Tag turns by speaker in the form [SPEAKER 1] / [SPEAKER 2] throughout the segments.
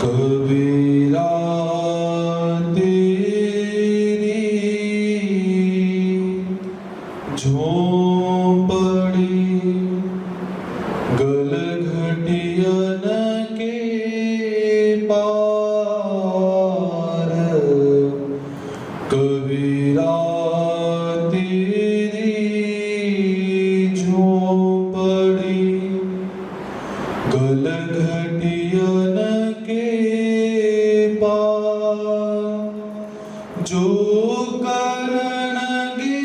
[SPEAKER 1] कबीरा तेरी झोंपड़ी गलघटियन के पार, कबीरा तेरी झोंपड़ी गलघटियन के पार, जो करनगे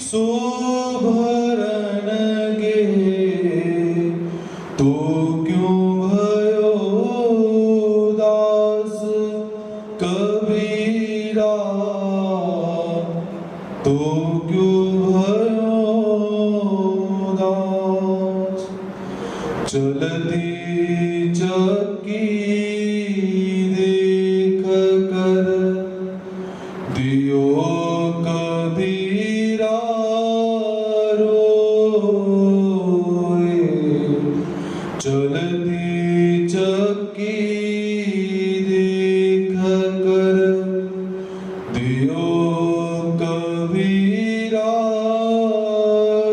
[SPEAKER 1] सो भरनगे, तो क्यों भयो दास कबीरा, तो क्यों भयो दास। चलती चक्की देख कर दियो कबीरा रोए, चलती चक्की देख कर दियो कबीरा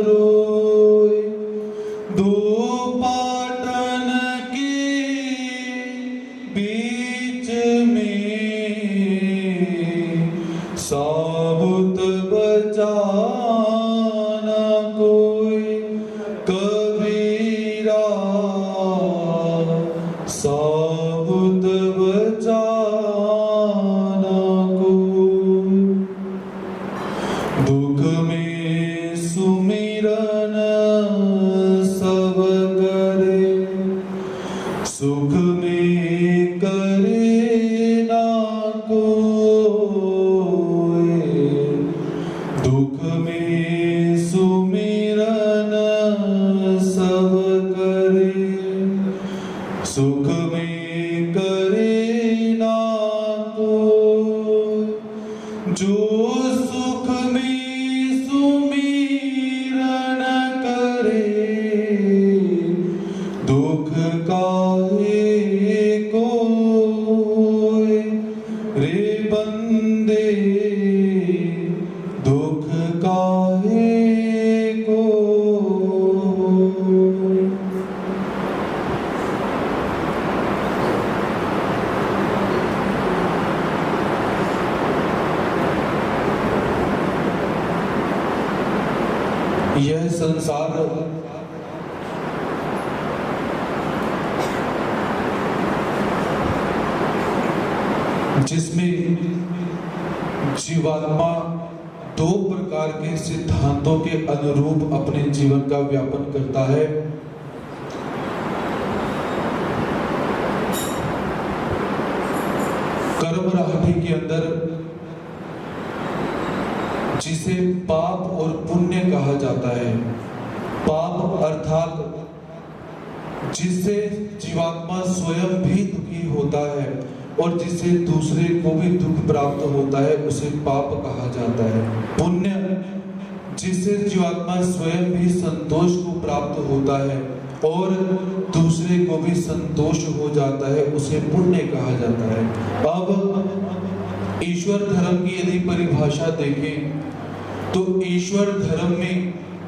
[SPEAKER 1] रोए। दो पाटन के बीच में साबुत बचाना कोई, कबीरा साबुत बचाना कोई। दुख में सुमिरन सब करे, सुख में करे ना कोई, दुख में सुमिरन सब करे, सुख में करे ना कोई। जो सुख में सुमिरन करे, दुख काहे कोई रे बंदे, दुख काहे कोई। यह संसार जिसमें जीवात्मा दो प्रकार के सिद्धांतों के अनुरूप अपने जीवन का व्यापन करता है। कर्म राहटी के अंदर जिसे पाप और पुण्य कहा जाता है, पाप अर्थात जिससे जीवात्मा स्वयं भी दुखी होता है और जिससे दूसरे को भी दुख प्राप्त होता है, उसे पाप कहा जाता है। पुण्य जिससे जीवात्मा स्वयं भी संतोष को प्राप्त होता है और दूसरे को भी संतोष हो जाता है, उसे पुण्य कहा जाता है। अब ईश्वर धर्म की यदि परिभाषा देखें तो ईश्वर धर्म में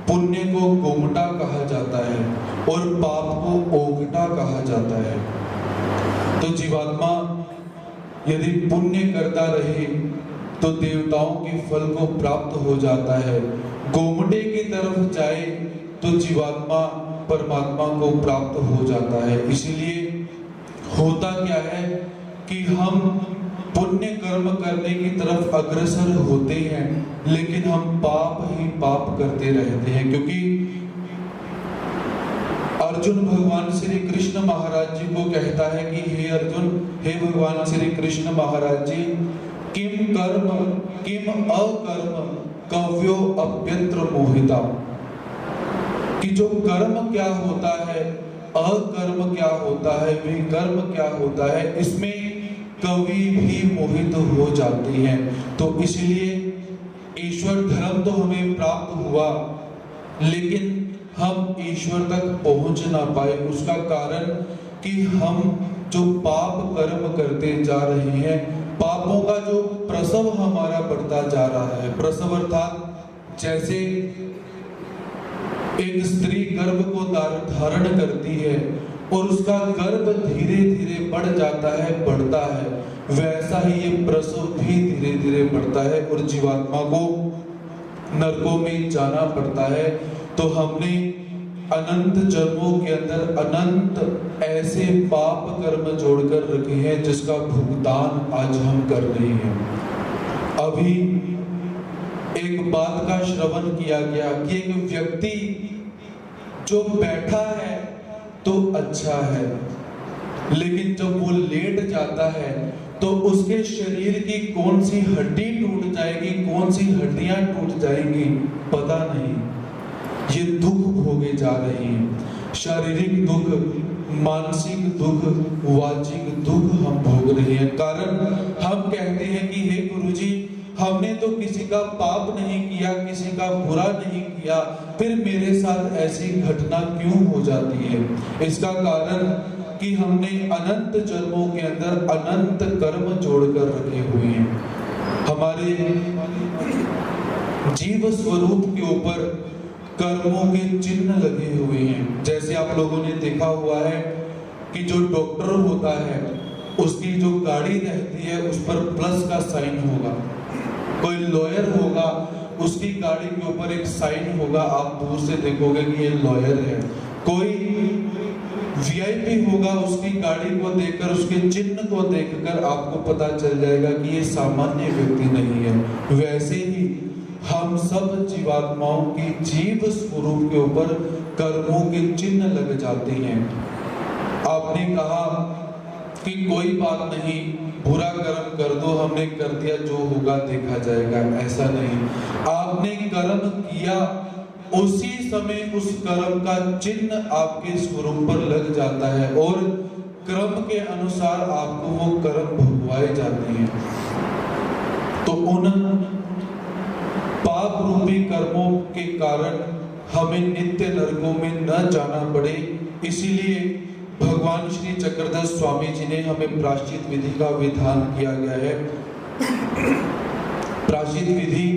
[SPEAKER 1] पुण्य को गोमटा कहा जाता है और पाप को ओगटा कहा जाता है। तो जीवात्मा यदि पुण्य करता रहे तो देवताओं के फल को प्राप्त हो जाता है, गोमटे की तरफ जाए तो जीवात्मा परमात्मा को प्राप्त हो जाता है। इसलिए होता क्या है कि हम पुण्य कर्म करने की तरफ अग्रसर होते हैं, लेकिन हम पाप ही पाप करते रहते हैं। क्योंकि अर्जुन भगवान श्री कृष्ण महाराज जी को कहता है कि हे अर्जुन, हे भगवान श्री कृष्ण महाराज जी, किम कर्म किम अकर्म कव्यो अप्यत्र मोहिता, कि जो कर्म क्या होता है, अकर्म क्या होता है, विकर्म क्या होता है, इसमें कवि भी मोहित हो जाते हैं। तो इसलिए ईश्वर धर्म तो हमें प्राप्त हुआ, लेकिन हम ईश्वर तक पहुंच ना पाए। उसका कारण कि हम जो पाप कर्म करते जा रहे हैं, पापों का जो प्रसव हमारा बढ़ता जा रहा है। प्रसव अर्थात जैसे एक स्त्री गर्भ को धारण करती है और उसका गर्भ धीरे धीरे बढ़ जाता है, बढ़ता है, वैसा ही ये प्रसव भी धीरे धीरे बढ़ता है और जीवात्मा को नरकों में जाना पड़ता है। तो हमने अनंत जन्मों के अंदर अनंत ऐसे पाप कर्म जोड़कर रखे हैं जिसका भुगतान आज हम कर रहे हैं। अभी एक बात का श्रवण किया गया कि एक व्यक्ति जो बैठा है तो अच्छा है, लेकिन जब वो लेट जाता है तो उसके शरीर की कौन सी हड्डी टूट जाएगी, कौन सी हड्डियां टूट जाएंगी पता नहीं। ये दुख भोगे जा रहे हैं, शारीरिक दुख, मानसिक दुख, वाचिक दुख हम भोग रहे हैं। कारण हम कहते हैं कि हे गुरुजी, हमने तो किसी का पाप नहीं किया, किसी का बुरा नहीं किया, फिर मेरे साथ ऐसी घटना क्यों हो जाती है? इसका कारण कि हमने अनंत जन्मों के अंदर अनंत कर्म जोड़कर रखे हुए हैं। हमारे जीव स्वरूप के ऊपर कर्मों के चिन्ह लगे हुए हैं। जैसे आप लोगों ने देखा हुआ है कि जो डॉक्टर होता है उसकी जो गाड़ी रहती है उस पर प्लस का साइन होगा, कोई लॉयर होगा उसकी गाड़ी के ऊपर एक साइन होगा, आप दूर से देखोगे कि ये लॉयर है। कोई वीआईपी होगा, उसकी गाड़ी को देखकर, उसके चिन्ह को देखकर आपको पता चल जाएगा कि ये सामान्य व्यक्ति नहीं है। वैसे ही हम सब जीवात्माओं की जीव स्वरूप के ऊपर कर्मों के चिन्ह लग जाते हैं। आपने कहा कि कोई बात नहीं, बुरा कर्म कर दो, हमने कर दिया, जो होगा देखा जाएगा। ऐसा नहीं, आपने कर्म किया, उसी समय उस कर्म का चिन्ह आपके स्वरूप पर लग जाता है और क्रम के अनुसार आपको वो कर्म भुगवाए जाते हैं। तो उन पाप रूपी कर्मों के कारण हमें नित्य नरकों में न जाना पड़े, इसीलिए भगवान श्री चक्रधर स्वामी जी ने हमें प्रायश्चित विधि का विधान किया गया है। प्रायश्चित विधि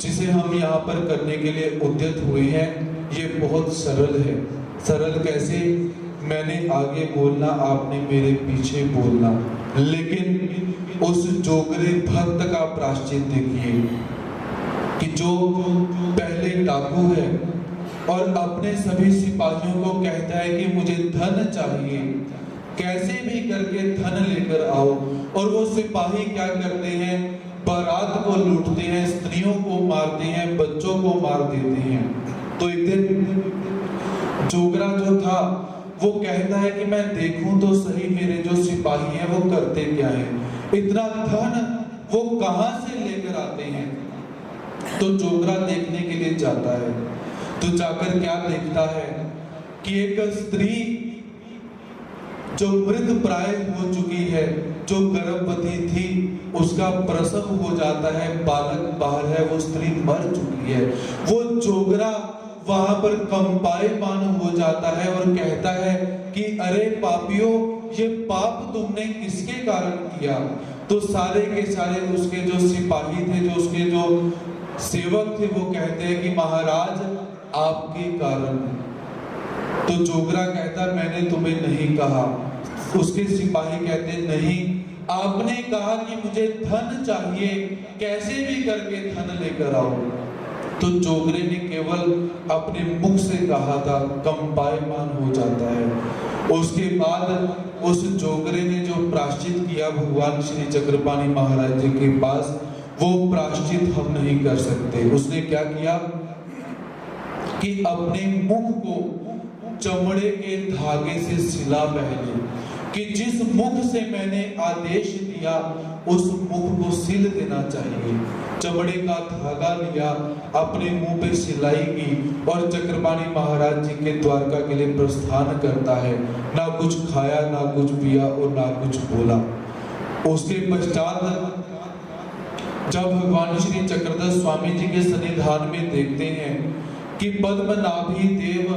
[SPEAKER 1] जिसे हम यहाँ पर करने के लिए उद्यत हुए हैं, ये बहुत सरल है। सरल कैसे? मैंने आगे बोलना, आपने मेरे पीछे बोलना। लेकिन उस जोगरे भक्त का प्रायश्चित देखिए कि जो पहले डाकू है और अपने सभी सिपाहियों को कहता है कि मुझे धन चाहिए, कैसे भी करके धन लेकर आओ, और वो सिपाही क्या करते हैं? बारात को लूटते हैं, स्त्रियों को मारते हैं, बच्चों को मार देते हैं। तो एक दिन जोगरा जो था वो कहता है कि मैं देखूं तो सही मेरे जो सिपाही हैं वो करते क्या है, इतना धन वो कहां से लेकर आते हैं। तो जोगरा देखने के लिए जाता है, तो जाकर क्या देखता है कि एक स्त्री जो मृत प्राय हो चुकी है, जो गर्भवती थी, उसका प्रसव हो जाता है, बालक बाहर है, वो स्त्री मर चुकी है। वो जोगरा वहां पर कंपायमान हो जाता है और कहता है कि अरे पापियों, ये पाप तुमने किसके कारण किया? तो सारे के सारे उसके जो सिपाही थे, जो उसके जो सेवक थे, वो कहते हैं कि महाराज आपके कारण। तो जोगरा कहता मैंने तुम्हें नहीं कहा। उसके सिपाही कहते नहीं, आपने कहा कि मुझे धन चाहिए, कैसे भी करके धन लेकर आओ। तो जोगरे ने केवल अपने मुख से कहा था, कंपायमान हो जाता है। उसके बाद उस जोगरे ने जो प्रायश्चित किया भगवान श्री चक्रपाणि महाराज जी के पास, वो प्रायश्चित हम नहीं कर सकते। उसने क्या किया कि अपने मुख को चमड़े के धागे से सिला पहले, कि जिस मुख से मैंने आदेश दिया उस मुख को सिल देना चाहिए। चमड़े का धागा लिया, अपने मुंह पे सिलाई की और चक्रपाणि महाराज जी के द्वारका के लिए प्रस्थान करता है। ना कुछ खाया, ना कुछ पिया और ना कुछ बोला। उसके पश्चात जब भगवान श्री चक्रधर स्वामी जी के सन्निधान में देखते हैं कि पद्मनाभी देव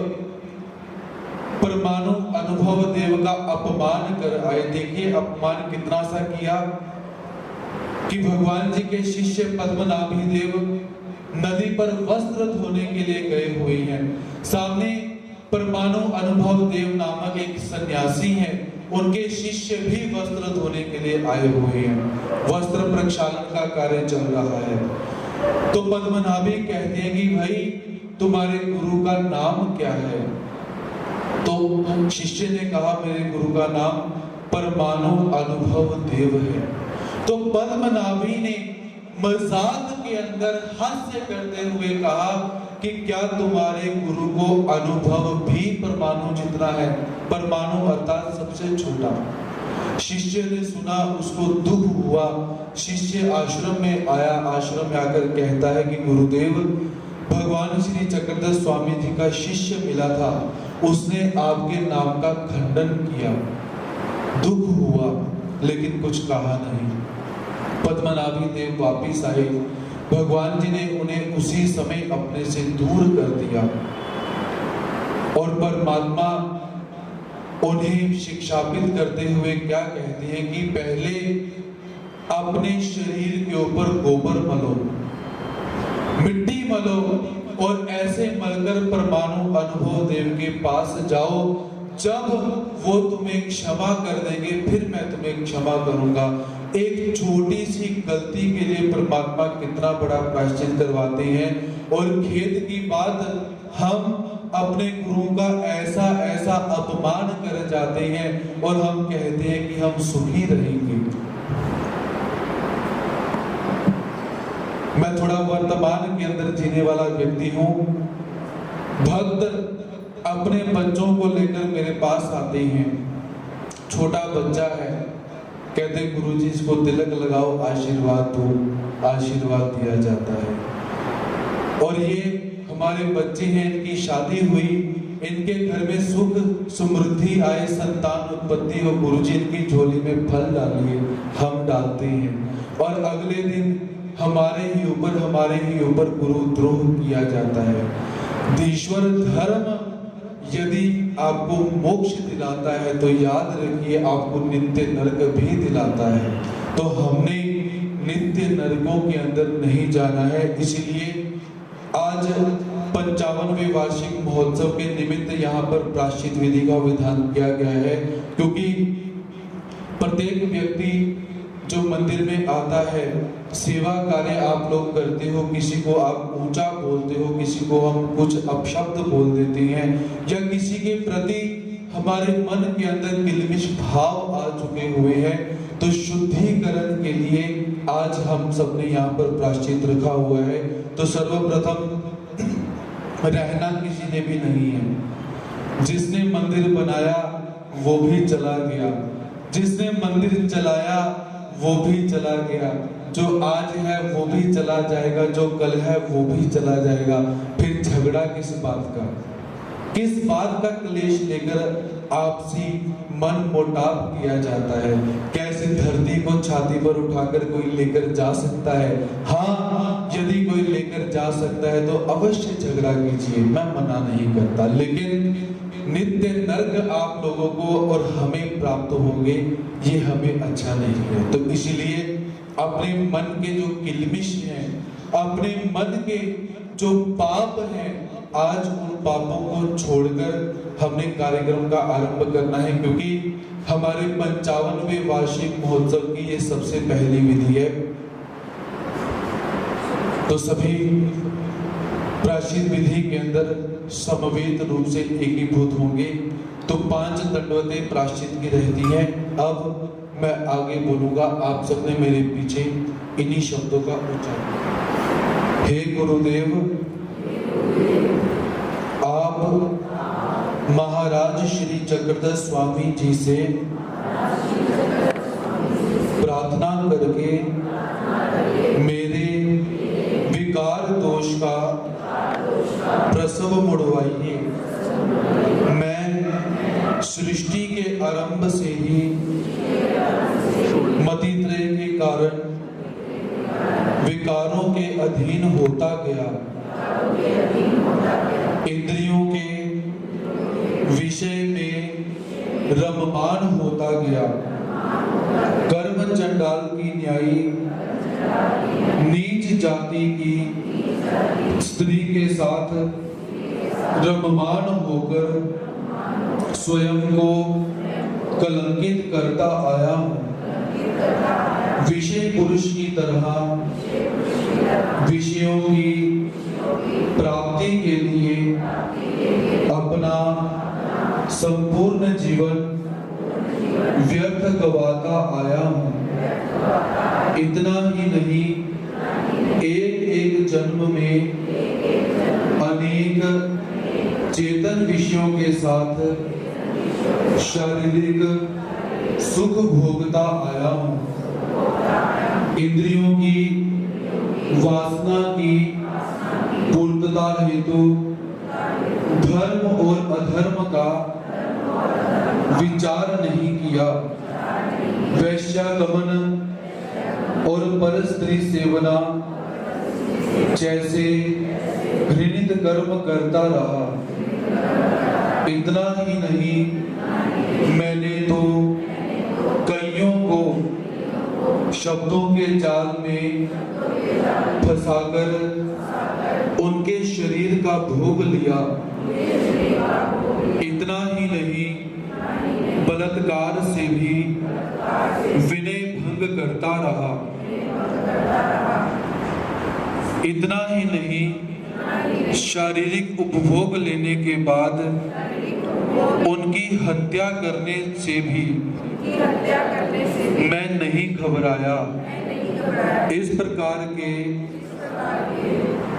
[SPEAKER 1] परमाणु अनुभव देव का अपमान कर आए। देखिए अपमान कितना सा किया कि भगवान जी के शिष्य पद्मनाभी देव नदी पर वस्त्र धोने के लिए गए हुए हैं। सामने परमाणु अनुभव देव नामक एक सन्यासी है, उनके शिष्य भी वस्त्र धोने के लिए आए हुए हैं। वस्त्र प्रक्षालन का कार्य चल रहा है। तो पद्मनाभी कहते हैं कि भाई तुम्हारे गुरु का नाम क्या है? तो शिष्य ने कहा मेरे गुरु का नाम परमाणु अनुभव देव है। तो पद्मनाभी ने मजाक के अंदर हास्य करते हुए कहा कि क्या तुम्हारे गुरु को अनुभव भी परमाणु जितना है? परमाणु अर्थात सबसे छोटा। शिष्य ने सुना, उसको दुख हुआ। शिष्य आश्रम में आया, आश्रम में आकर कहता है कि गुरुदेव भगवान श्री चक्रधर स्वामी जी का शिष्य मिला था, उसने आपके नाम का खंडन किया। दुख हुआ लेकिन कुछ कहा नहीं। पद्मनाभी देव वापिस आए, भगवान जी ने उन्हें उसी समय अपने से दूर कर दिया और परमात्मा उन्हें शिक्षापित करते हुए क्या कहते हैं कि पहले अपने शरीर के ऊपर गोबर मलो, मिट्टी मलो और ऐसे मलकर परमाणु अनुभव देव के पास जाओ। जब वो तुम्हें क्षमा कर देंगे फिर मैं तुम्हें क्षमा करूंगा। एक छोटी सी गलती के लिए परमात्मा कितना बड़ा प्रायश्चित करवाते हैं। और खेद की बात, हम अपने गुरु का ऐसा ऐसा अपमान कर जाते हैं और हम कहते हैं कि हम सुखी रहेंगे। मैं थोड़ा वर्तमान के अंदर जीने वाला व्यक्ति हूँ। भक्त अपने बच्चों को लेकर मेरे पास आते हैं। छोटा बच्चा है, कहते गुरुजी इसको तिलक लगाओ, आशीर्वाद दो। आशीर्वाद दिया जाता है। और ये हमारे बच्चे हैं, इनकी शादी हुई, इनके घर में सुख समृद्धि आए, संतान उत्पत्ति हो, गुरुजी इनकी झोली में फल डालिए, हम डालते हैं। और अगले दिन हमारे ही ऊपर गुरुद्रोह किया जाता है। ईश्वर धर्म यदि आपको मोक्ष दिलाता है तो याद रखिए आपको नित्य नरक भी दिलाता है। तो हमने नित्य नरकों के अंदर नहीं जाना है। इसलिए आज 55वें वार्षिक महोत्सव के निमित्त यहाँ पर प्रायश्चित विधि का विधान किया गया है, क्योंकि प्रत्येक व्यक्ति जो मंदिर में आता है, सेवा कार्य आप लोग करते हो, किसी को आप ऊंचा बोलते हो, किसी को हम कुछ अपशब्द बोल देते हैं, या किसी के प्रति हमारे मन के अंदर किलमिश भाव आ चुके हुए हैं, तो शुद्धिकरण के लिए आज हम सबने यहाँ पर प्रायश्चित रखा हुआ है। तो सर्वप्रथम रहना किसी ने भी नहीं है। जिसने मंदिर बनाया वो भी चला गया, जिसने मंदिर चलाया वो भी चला गया, जो आज है वो भी चला जाएगा, जो कल है वो भी चला जाएगा। फिर झगड़ा किस बात का? किस बात का क्लेश लेकर आपसी मन मोटाव किया जाता है? कैसे धरती को छाती पर उठाकर कोई लेकर जा सकता है? हाँ, यदि कोई लेकर जा सकता है तो अवश्य झगड़ा कीजिए, मैं मना नहीं करता, लेकिन नित्य नरक आप लोगों को और हमें प्राप्त होंगे, ये हमें अच्छा नहीं है। तो इसलिए अपने मन के जो किलमिश हैं, अपने मन के जो पाप हैं, आज उन पापों को छोड़कर हमने कार्यक्रम का आरंभ करना है, क्योंकि हमारे 55वें वार्षिक महोत्सव की ये सबसे पहली विधि है। तो सभी प्राचीन विधि के अंदर समवेत रूप से एकीभूत होंगे। तो 5 दंडवतें प्रायश्चित की रहती हैं। अब मैं आगे बोलूंगा, आप सबने मेरे पीछे इन्हीं शब्दों का उच्चारण। हे गुरुदेव, आप महाराज श्री चक्रधर स्वामी जी से प्रार्थना करके मेरे विकार दोष का प्रसव मुड़वाइए। मैं सृष्टि के आरंभ से ही मतित्रय के कारण विकारों के अधीन होता गया, इंद्रियों के विषय रममान होता गया। कर्म चंडाल की न्यायी नीच जाति की स्त्री के साथ रममान होकर स्वयं को कलंकित करता आया हूँ। विषय पुरुष की तरह विषयों की प्राप्ति के लिए अपना संपूर्ण जीवन व्यर्थ गवाता आया हूँ। इतना ही नहीं, एक एक जन्म में अनेक चेतन विषयों के साथ शारीरिक सुख भोगता आया हूँ। इंद्रियों की वासना की पूर्तता हेतु धर्म और अधर्म का विचार नहीं किया। वैश्यागमन और परस्त्री सेवना जैसे घृणित कर्म करता रहा। इतना ही नहीं, मैंने तो कईयों को शब्दों के जाल में फंसाकर उनके शरीर का भोग लिया। इतना ही नहीं, बलात्कार से भी विनय भंग करता रहा। इतना ही नहीं, शारीरिक उपभोग लेने के बाद उनकी हत्या करने से भी मैं नहीं घबराया। इस प्रकार के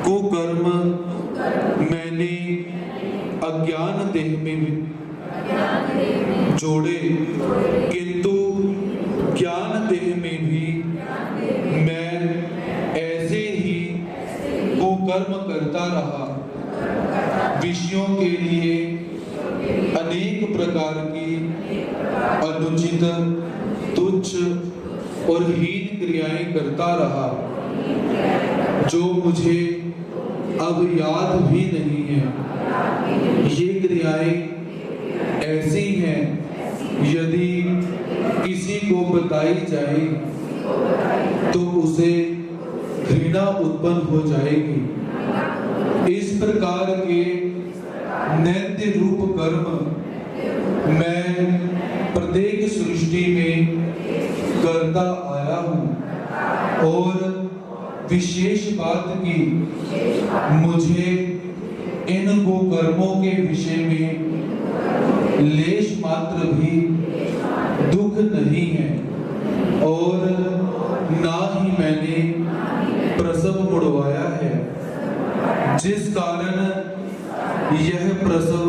[SPEAKER 1] कुकर्म मैंने अज्ञान देह में जोड़े, किंतु ज्ञान देह में भी मैं ऐसे ही कुकर्म करता रहा। विषयों के लिए अनेक प्रकार की अनुचित, तुच्छ और हीन क्रियाएं करता रहा, जो मुझे अब याद भी नहीं है। ये क्रियाएं ऐसी हैं, यदि किसी को बताई जाए तो उसे घृणा उत्पन्न हो जाएगी। इस प्रकार के नैत्य रूप कर्म मैं प्रत्येक सृष्टि में करता आया हूँ। और विशेष बात की, मुझे इन कुकर्मों के विषय में लेश मात्र भी दुख नहीं है, और ना ही मैंने प्रसव मुड़वाया है, जिस कारण यह प्रसव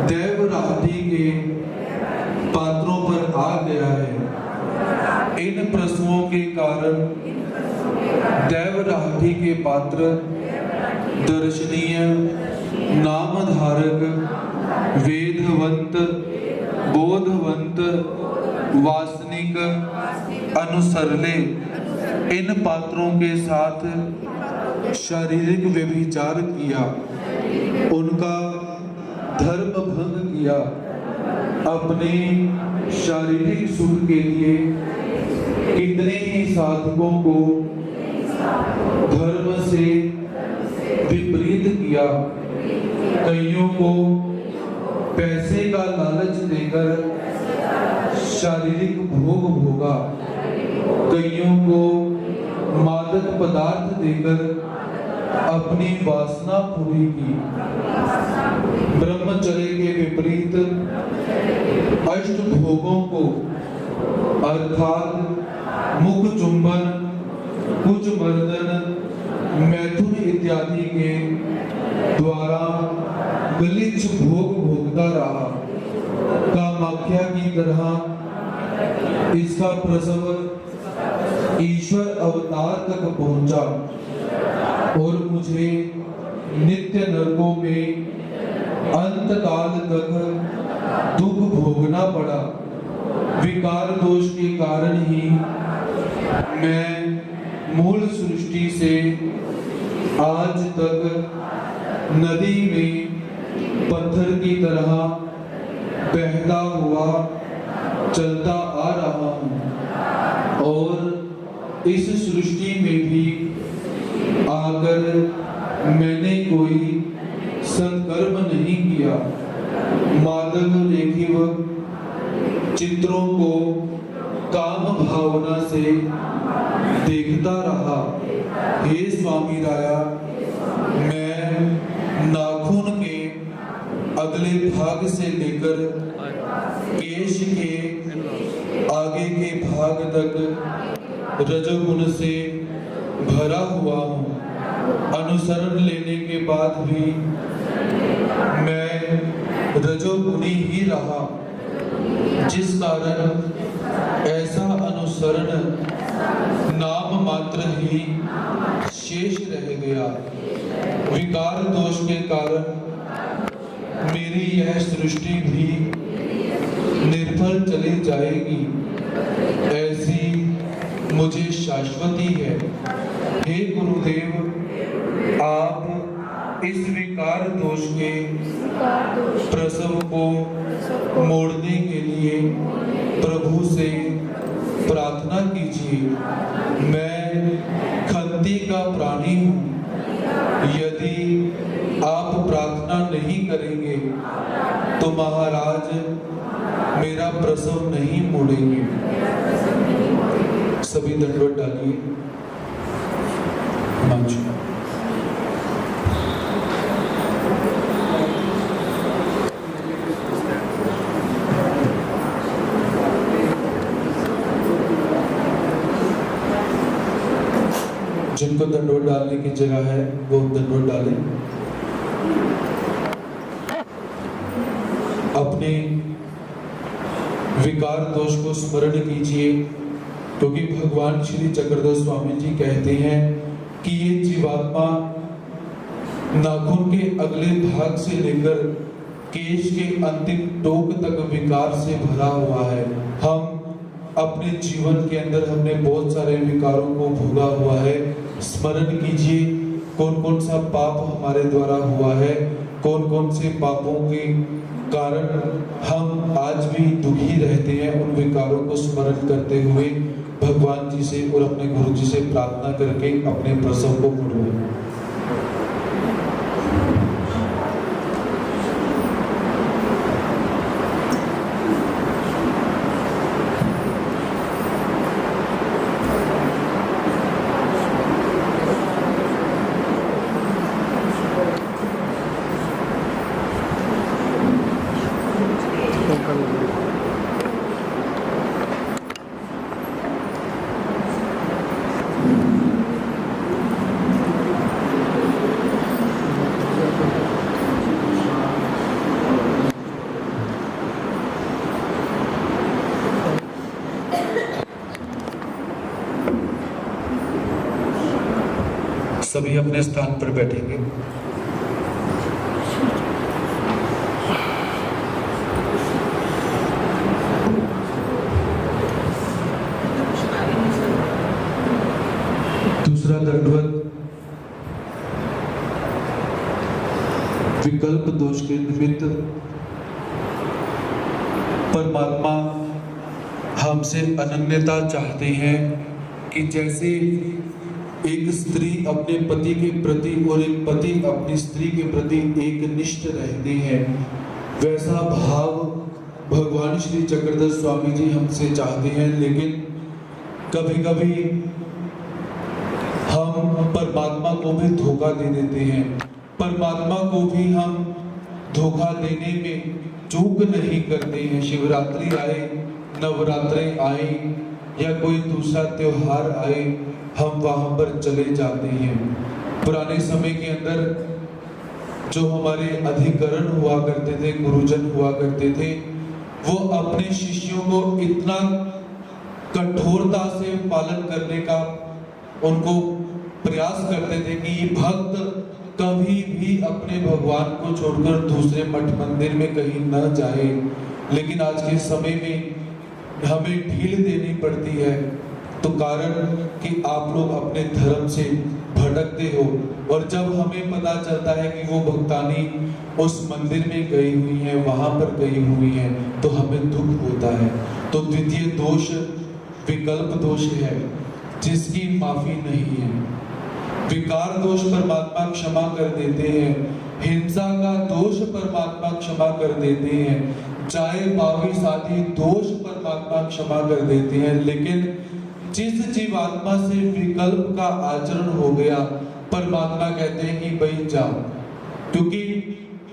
[SPEAKER 1] दैवराधि के पात्रों पर आ गया है। इन प्रसवों के कारण दैवराधि के पात्र दर्शनीय, नामधारक, वेदवंत, बोधवंत, वासनिक, अनुसरले इन पात्रों के साथ शारीरिक व्यभिचार किया, उनका धर्म भंग किया, अपने शारीरिक सुख के लिए कितने ही साधकों को धर्म से विपरीत किया। कईयों को पैसे का लालच देकर शारीरिक भोग भोगा, कईयों को मादक पदार्थ देकर अपनी वासना पूरी की। ब्रह्मचर्य के विपरीत अष्ट भोगों को अर्थात मुख चुंबन, कुच मर्दन, मैथुन इत्यादि के द्वारा गलिच्छ भोग भोगता रहा। कामाख्या की तरह इसका प्रसव ईश्वर अवतार तक पहुंचा और मुझे नित्य नरकों में अंत काल तक दुख भोगना पड़ा। विकार दोष के कारण ही मैं मूल सृष्टि से आज तक नदी में पत्थर की तरह बहता हुआ चलता आ रहा हूँ और इस सृष्टि में भी आकर मैंने कोई सत्कर्म नहीं किया। मादक रेखिव चित्रों को काम भावना से देखता रहा। हे स्वामी राया, मैं नाखून के अगले भाग से लेकर केश के आगे के भाग तक रजोगुण से भरा हुआ हूँ। अनुसरण लेने के बाद भी मैं रजोगुणी ही रहा, जिस कारण ऐसा अनुसरण नाम मात्र ही शेष रह गया। विकार दोष के कारण मेरी यह सृष्टि भी निर्फल चली जाएगी, ऐसी मुझे शाश्वती है। हे गुरुदेव, आप इस विकार दोष के प्रसव को मोड़ने के लिए प्रभु से प्रार्थना कीजिए। मैं खंती का प्राणी हूँ। यदि आप प्रार्थना नहीं करेंगे तो महाराज मेरा प्रसव नहीं मोड़ेंगे। सभी दंडवत डालिए। मंच जिनको दंडवत डालने की जगह है वो दंडवत डालें। अपने विकार दोष को स्मरण कीजिए, क्योंकि भगवान श्री चक्रधर स्वामी जी कहते हैं कि ये जीवात्मा नाखून के अगले भाग से लेकर केश के अंतिम टोक तक विकार से भरा हुआ है। हम अपने जीवन के अंदर हमने बहुत सारे विकारों को भोगा हुआ है। स्मरण कीजिए कौन कौन सा पाप हमारे द्वारा हुआ है, कौन कौन से पापों के कारण हम आज भी दुखी रहते हैं। उन विकारों को स्मरण करते हुए भगवान जी से और अपने गुरु जी से प्रार्थना करके अपने प्रसव को मोड़ो। सभी अपने स्थान पर बैठेंगे। दूसरा दंडवत विकल्प दोष के निमित्त परमात्मा हमसे अनन्यता चाहते हैं कि जैसे एक स्त्री अपने पति के प्रति और एक पति अपनी स्त्री के प्रति एक निष्ठ रहते हैं, वैसा भाव भगवान श्री चक्रधर स्वामी जी हमसे चाहते हैं। लेकिन कभी कभी हम परमात्मा को भी धोखा दे देते हैं। परमात्मा को भी हम धोखा देने में चूक नहीं करते हैं। शिवरात्रि आए, नवरात्रे आए या कोई दूसरा त्योहार आए, हम वहां पर चले जाते हैं। पुराने समय के अंदर जो हमारे अधिकरण हुआ करते थे, गुरुजन हुआ करते थे, वो अपने शिष्यों को इतना कठोरता से पालन करने का उनको प्रयास करते थे कि ये भक्त कभी भी अपने भगवान को छोड़कर दूसरे मठ मंदिर में कहीं न जाए। लेकिन आज के समय में हमें ढील देनी पड़ती है, तो कारण कि आप लोग अपने धर्म से भटक भटकते हो, और जब हमें पता चलता है कि वो भक्तानी उस मंदिर में गई हुई है, वहां पर गई हुई है, तो हमें दुख होता है। तो द्वितीय दोष विकल्प दोष है, जिसकी माफी नहीं है। विकार दोष परमात्मा क्षमा कर देते हैं, हिंसा का दोष परमात्मा क्षमा कर देते हैं, चाहे बावी साथी दोष परमात्मा क्षमा कर देते हैं। लेकिन जिस जीवात्मा से विकल्प का आचरण हो गया, परमात्मा कहते हैं कि भाई जाओ। क्योंकि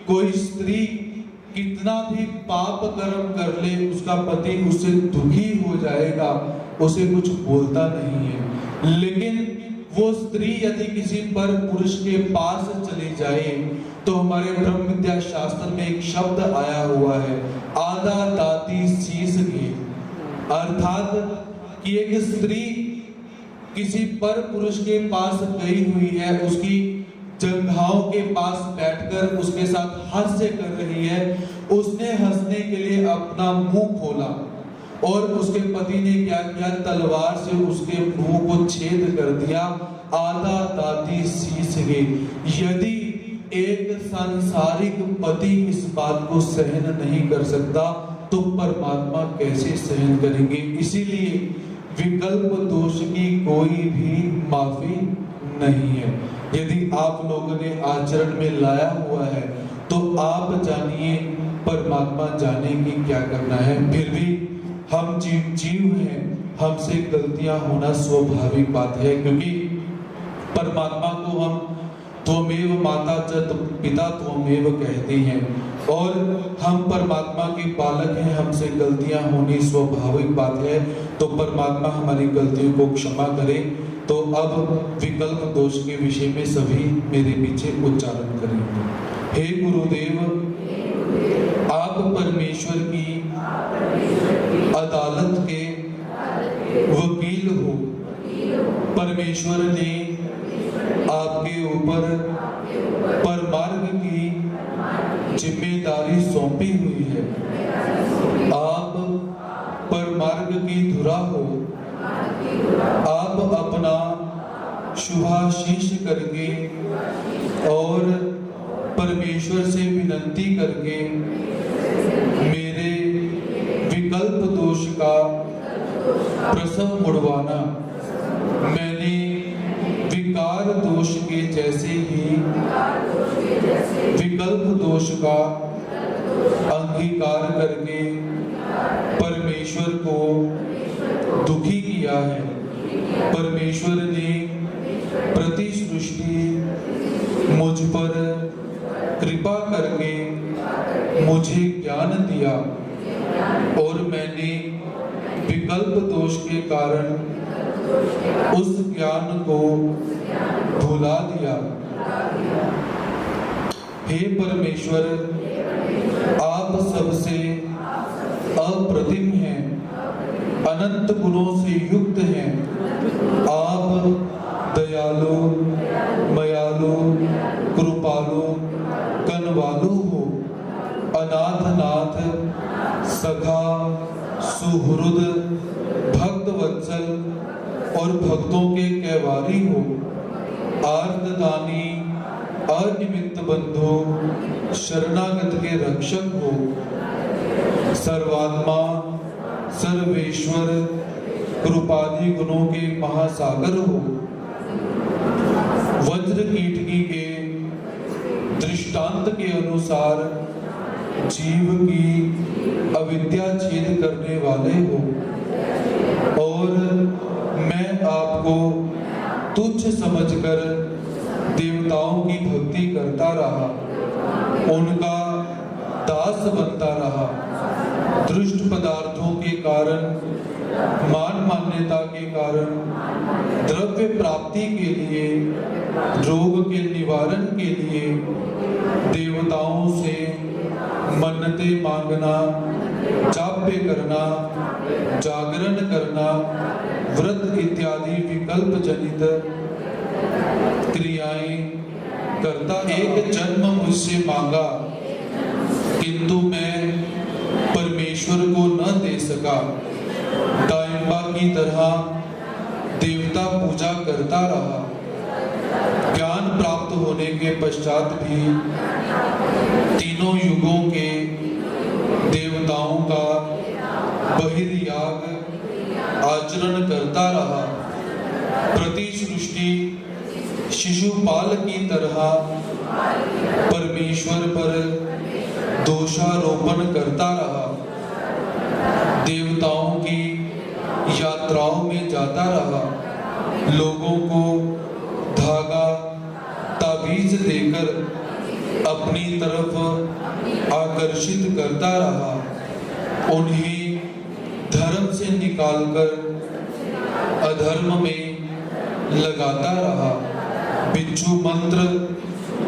[SPEAKER 1] कोई स्त्री कितना भी पाप कर्म कर ले, उसका पति उससे दुखी हो जाएगा, उसे कुछ बोलता नहीं है। लेकिन वो स्त्री यदि किसी पर पुरुष के पास चली जाए, तो हमारे ब्रह्म विद्या शास्त्र में एक शब्द आया हुआ है, आधा दाती शीश घी। अर्थात कि एक स्त्री किसी पर पुरुष के पास गई हुई है, उसकी जंघाओं के पास बैठकर उसके साथ हास्य कर रही है, उसने हंसने के लिए अपना मुंह खोला और उसके पति ने क्या किया, तलवार से उसके मुंह को छेद कर दिया, आधा दाती शीश गई। यदि एक सांसारिक पति इस बात को सहन नहीं कर सकता, तो परमात्मा कैसे सहन करेंगे। इसीलिए विकल्प दोष की कोई भी माफी नहीं है। यदि आप लोगों ने आचरण में लाया हुआ है, तो आप जानिए, परमात्मा जाने कि क्या करना है। फिर भी हम जीव हैं, हमसे गलतियां होना स्वाभाविक बात है, क्योंकि परमात्मा को हम त्वमेव माता च पिता त्वमेव कहते हैं, और हम परमात्मा के बालक हैं, हमसे गलतियां होनी स्वाभाविक बात है। तो परमात्मा हमारी गलतियों को क्षमा करे। तो अब विकल्प दोष के विषय में सभी मेरे पीछे उच्चारण करेंगे। हे गुरुदेव, आप परमेश्वर की अदालत के वकील हो। परमेश्वर ने आपके ऊपर परमार्ग की जिम्मेदारी सौंपी हुई है। आप परमार्ग की धुरा हो। आप अपना शुभाशीष करके और परमेश्वर से विनती करके मेरे विकल्प दोष का प्रसव मुड़वाना। मैंने विकार दोष के जैसे ही विकल्प दोष का अंगीकार करके परमेश्वर को दुखी किया है। परमेश्वर ने प्रति सृष्टि मुझ पर कृपा करके मुझे ज्ञान दिया, और मैंने विकल्प दोष के कारण उस ज्ञान को भुला दिया। हे परमेश्वर, आप सबसे अप्रतिम हैं, अनंत गुणों से युक्त हैं। आप दयालु, मयालु, कृपालु, कनवालु हो, अनाथनाथ, सखा, सुहृद, भक्त वत्सल और भक्तों के कैवारी हो, आर्तदानी, अनिमित्त बंधु, शरणागत के रक्षक हो, सर्वात्मा, सर्वेश्वर, कृपादि गुणों के महासागर हो, वज्र कीटकी के दृष्टांत के अनुसार जीव की अविद्या छेद करने वाले हो। और मैं आपको तुच्छ समझकर देवताओं की भक्ति करता रहा, उनका दास बनता रहा। दृष्ट पदार्थों के कारण, मान मान्यता के कारण, द्रव्य प्राप्ति के लिए, रोग के निवारण के लिए देवताओं से मन्नतें मांगना, जाप्य करना, जागरण करना, व्रत इत्यादि विकल्प जनित क्रियाएं करता। एक जन्म मुझसे मांगा, किंतु मैं परमेश्वर को न दे सका। डायंबा की तरह देवता पूजा करता रहा। ज्ञान प्राप्त होने के पश्चात भी तीनों युगों के देवताओं का बहिर्याग आचरण करता रहा। प्रति सृष्टि शिशुपाल की तरह परमेश्वर पर दोषारोपण करता रहा। देवताओं की यात्राओं में जाता रहा, लोगों को धागा ताबीज देकर अपनी तरफ आकर्षित करता रहा, उन्हें धर्म से निकालकर अधर्म में लगाता रहा। बिच्छू मंत्र,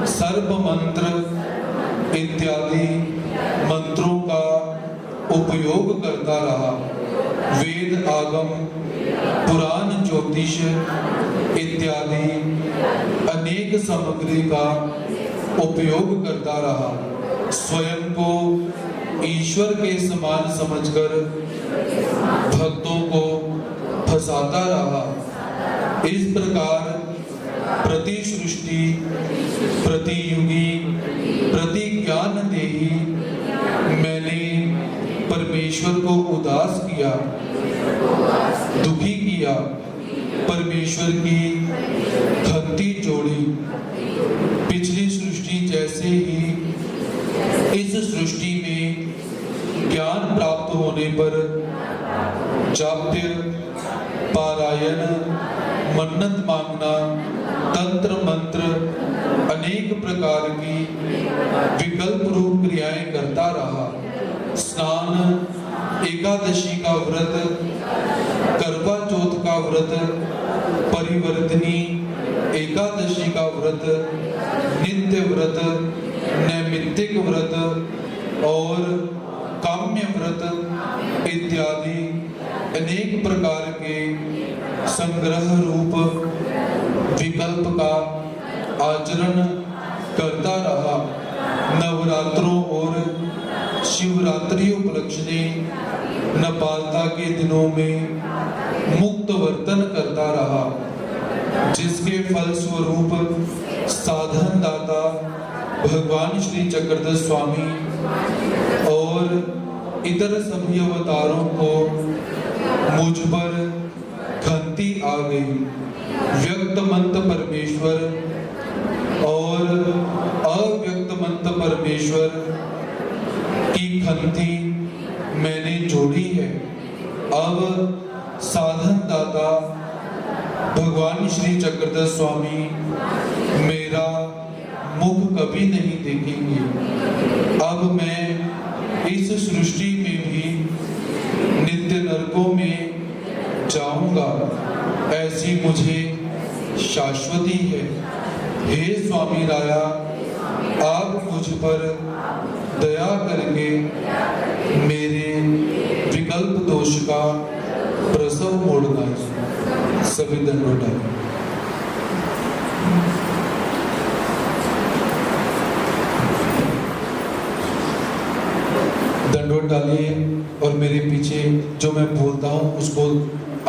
[SPEAKER 1] सर्प मंत्र इत्यादि मंत्रों का उपयोग करता रहा। वेद आगम, पुराण, ज्योतिष इत्यादि अनेक सामग्री का उपयोग करता रहा। स्वयं को ईश्वर के समान समझकर भक्तों को फंसाता रहा। इस प्रकार प्रति सृष्टि, प्रति युगी, प्रति ज्ञान देही मैंने परमेश्वर को उदास किया, दुखी किया, परमेश्वर की खंती जोड़ी। पिछली सृष्टि जैसे ही इस सृष्टि में ज्ञान प्राप्त होने पर जाप्य, पारायण, मन्नत मांगना, तंत्र मंत्र, अनेक प्रकार की विकल्प रूप क्रियाएं करता रहा। स्नान, एकादशी का व्रत, करवा चौथ का व्रत, परिवर्तनी एकादशी का व्रत, नित्य व्रत, नैमित्तिक व्रत और काम्य व्रत इत्यादि अनेक प्रकार के संग्रह रूप विकल्प का आचरण करता रहा। नवरात्रों और शिवरात्रि उपलक्ष्य नपालता के दिनों में मुक्त वर्तन करता रहा, जिसके फल स्वरूप साधन दाता भगवान श्री चक्रधर स्वामी और इतर सभी अवतारों को मुझ पर खंती आ गई। व्यक्त मंत परमेश्वर और अव्यक्त मंत परमेश्वर की खंती मैंने जोड़ी है। अब साधन दाता भगवान श्री चक्रधर स्वामी मेरा मुख कभी नहीं देखेंगे। अब मैं इस सृष्टि में भी नित्य नरकों में जाऊंगा, ऐसी मुझे शाश्वती है। हे स्वामी राया, आप मुझ पर दया करके मेरे विकल्प दोष का प्रसव मोड़ना। सभी दंडों डालें। दंडों डालिए और मेरे पीछे जो मैं बोलता हूँ उसको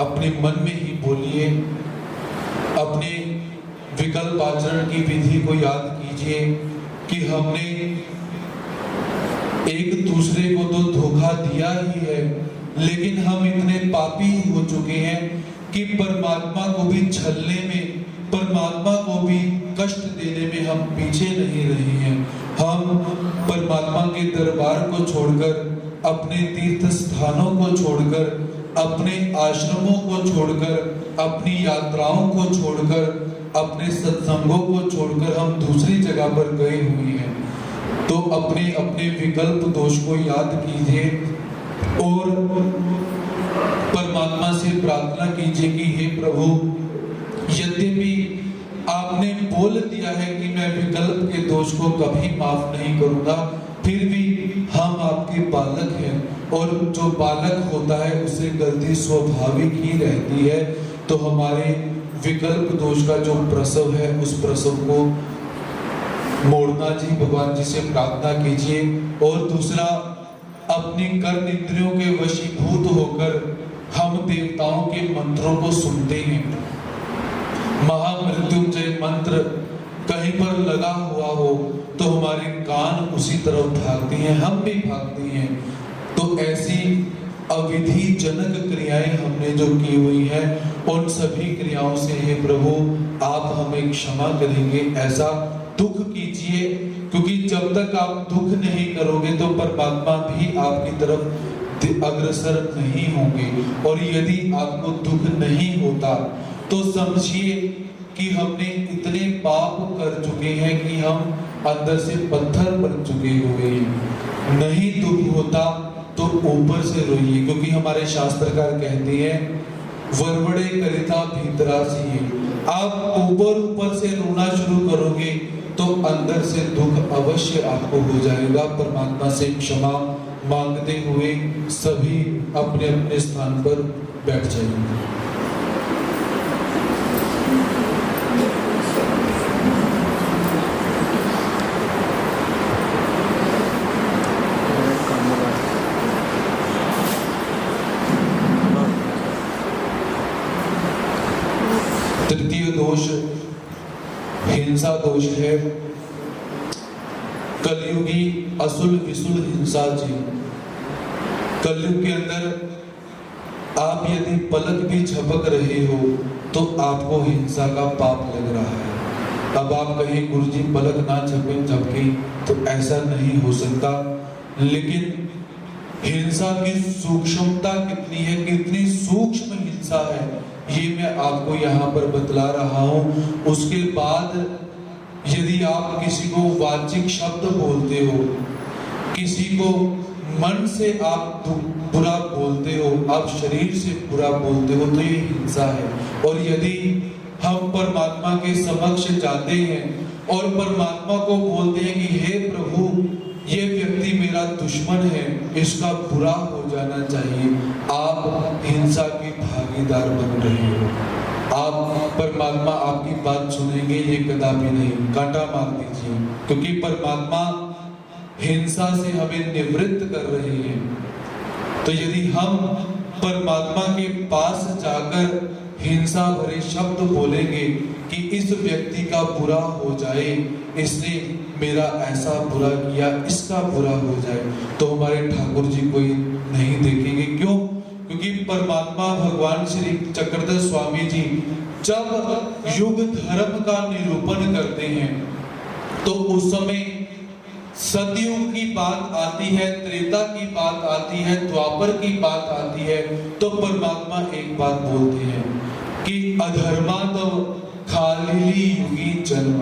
[SPEAKER 1] अपने मन में ही बोलिए। अपने विकल्प आचरण की विधि को याद कीजिए कि हमने एक दूसरे को तो धोखा दिया ही है, लेकिन हम इतने पापी हो चुके हैं कि परमात्मा को भी छलने में, परमात्मा को भी कष्ट देने में हम पीछे नहीं रहे हैं। हम परमात्मा के दरबार को छोड़कर, अपने तीर्थ स्थानों को छोड़कर, अपने आश्रमों को छोड़कर, अपनी यात्राओं को छोड़कर, अपने सत्संगों को छोड़कर हम दूसरी जगह पर गए हुए हैं। तो अपने अपने विकल्प दोष को याद कीजिए और परमात्मा से प्रार्थना कीजिए कि हे प्रभु, यद्यपि आपने बोल दिया है कि मैं विकल्प के दोष को कभी माफ नहीं करूंगा, फिर भी हम आपके बालक हैं और जो बालक होता है उसे गलती स्वाभाविक ही रहती है। तो हमारे विकल्प दोष का जो प्रसव है उस प्रसव को मोड़ना जी, भगवान जी से प्रार्थना कीजिए। और दूसरा, अपनी कर्म इंद्रियों के वशीभूत होकर हम देवताओं के मंत्रों को सुनते हैं, महामृत्युंजय मंत्र कहीं पर लगा हुआ हो तो हमारे कान उसी तरफ भागती हैं, हम भी भागती हैं। तो ऐसी अविधि जनक क्रियाएं हमने जो की हुई है, उन सभी क्रियाओं से हे प्रभु आप हमें क्षमा करेंगे, ऐसा दुख कीजिए। क्योंकि जब तक आप दुख नहीं करोगे तो परमात्मा भी आपकी तरफ अग्रसर नहीं होंगे। और यदि आपको दुख नहीं होता तो समझिए कि हमने इतने पाप कर चुके हैं कि हम अंदर से पत्थर बन चुके हुए हैं। नहीं दुख होता तो ऊपर से रोइए, क्योंकि हमारे शास्त्रकार कहते हैं वरवड़े करिता भीतरा सी। आप ऊपर से रोना शुरू करोगे तो अंदर से दुख अवश्य आपको हो जाएगा। परमात्मा से क्षमा मांगते हुए सभी अपने अपने स्थान पर बैठ जाएंगे। तृतीय दोष हिंसा दोष है। कलयुगी असुल विसुल हिंसा जी। कलयुग के अंदर आप यदि पलक भी झपक रहे हो तो आपको हिंसा का पाप लग रहा है। अब आप कहें गुरुजी पलक ना झपके तो ऐसा नहीं हो सकता, लेकिन हिंसा की सूक्ष्मता कितनी है, कितनी सूक्ष्म हिंसा है, ये मैं आपको यहाँ पर बतला रहा हूँ। उसके बाद यदि आप किसी को वाचिक शब्द बोलते हो, किसी को मन से आप बुरा बोलते हो, आप शरीर से बुरा बोलते हो, तो ये हिंसा है। और यदि हम परमात्मा के समक्ष जाते हैं और परमात्मा को बोलते हैं कि हे प्रभु ये व्यक्ति मेरा दुश्मन है, इसका बुरा हो जाना चाहिए, आप हिंसा की भागीदार बन रहे हो। आप परमात्मा आपकी बात सुनेंगे ये कदापि नहीं, कांटा मार दीजिए, क्योंकि परमात्मा हिंसा से हमें निवृत्त कर रहे हैं। तो यदि हम परमात्मा के पास जाकर हिंसा भरे शब्द बोलेंगे कि इस व्यक्ति का बुरा हो जाए, इसने मेरा ऐसा बुरा किया, इसका बुरा हो जाए, तो हमारे ठाकुर जी कोई नहीं देखेंगे। क्यों? क्योंकि परमात्मा भगवान श्री चक्रधर स्वामी जी जब युग धर्म का निरूपण करते हैं तो उस समय सतयुग की बात आती है, त्रेता की बात आती है, द्वापर की बात आती है, तो परमात्मा एक बात बोलते हैं कि अधर्मा तो खाली युगी जन्म।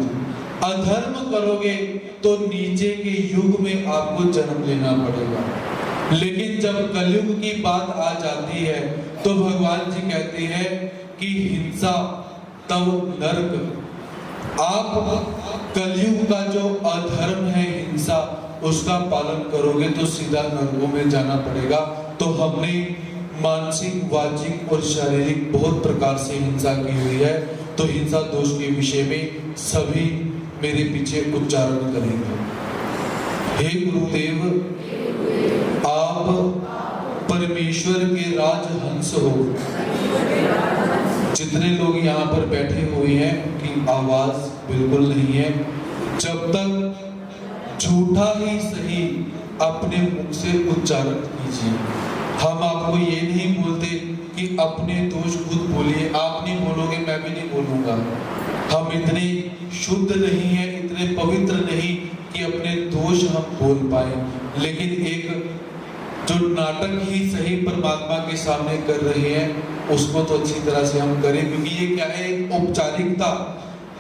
[SPEAKER 1] अधर्म करोगे तो नीचे के युग में आपको जन्म लेना पड़ेगा। लेकिन जब कलयुग की बात आ जाती है तो भगवान जी कहते हैं कि हिंसा तब नरक। आप कलयुग का जो अधर्म है हिंसा, उसका पालन करोगे तो सीधा नरकों में जाना पड़ेगा। तो हमने मानसिक, वाचिक और शारीरिक बहुत प्रकार से हिंसा की हुई है। तो हिंसा दोष के विषय में सभी मेरे पीछे उच्चारण करेंगे। हे गुरुदेव, आप परमेश्वर के राजहंस हो। जितने लोग यहाँ पर बैठे हुए हैं उनकी आवाज बिल्कुल नहीं है। जब तक झूठा ही सही अपने मुख से उच्चारण कीजिए। हम आपको ये नहीं बोलते कि अपने दोष खुद बोलिए, आप नहीं बोलोगे मैं भी नहीं बोलूंगा। हम इतने शुद्ध नहीं है, इतने पवित्र नहीं कि अपने दोष हम बोल पाए। लेकिन एक जो नाटक ही सही परमात्मा के सामने कर रहे हैं उसको तो अच्छी तरह से हम करें, क्योंकि ये क्या है, एक औपचारिकता।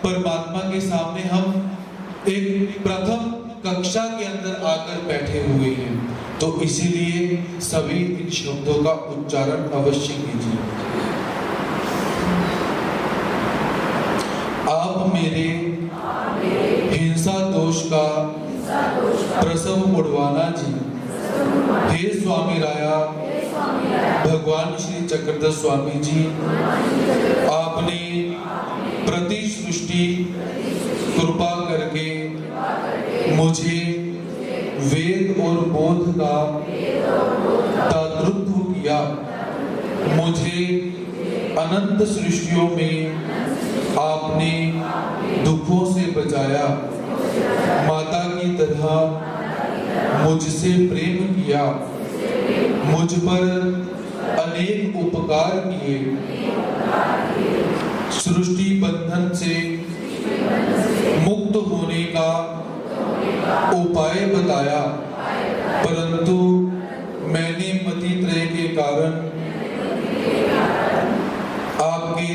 [SPEAKER 1] परमात्मा के सामने हम एक प्रथम कक्षा के अंदर आकर बैठे हुए हैं, तो इसीलिए सभी इन शब्दों का उच्चारण अवश्य कीजिए। आप मेरे हिंसा दोष का प्रसव मुड़वाना जी। हे स्वामी राया, भगवान श्री चक्रधर स्वामी जी, आपने प्रति सृष्टि कृपा करके मुझे वेद और बोध का दातृत्व किया। मुझे अनंत सृष्टियों में आपने दुखों से बचाया, माता की तरह मुझसे प्रेम किया, मुझ पर अनेक उपकार किए, सृष्टि बंधन से मुक्त होने का उपाय बताया, परंतु मैंने मतित्रय के कारण आपके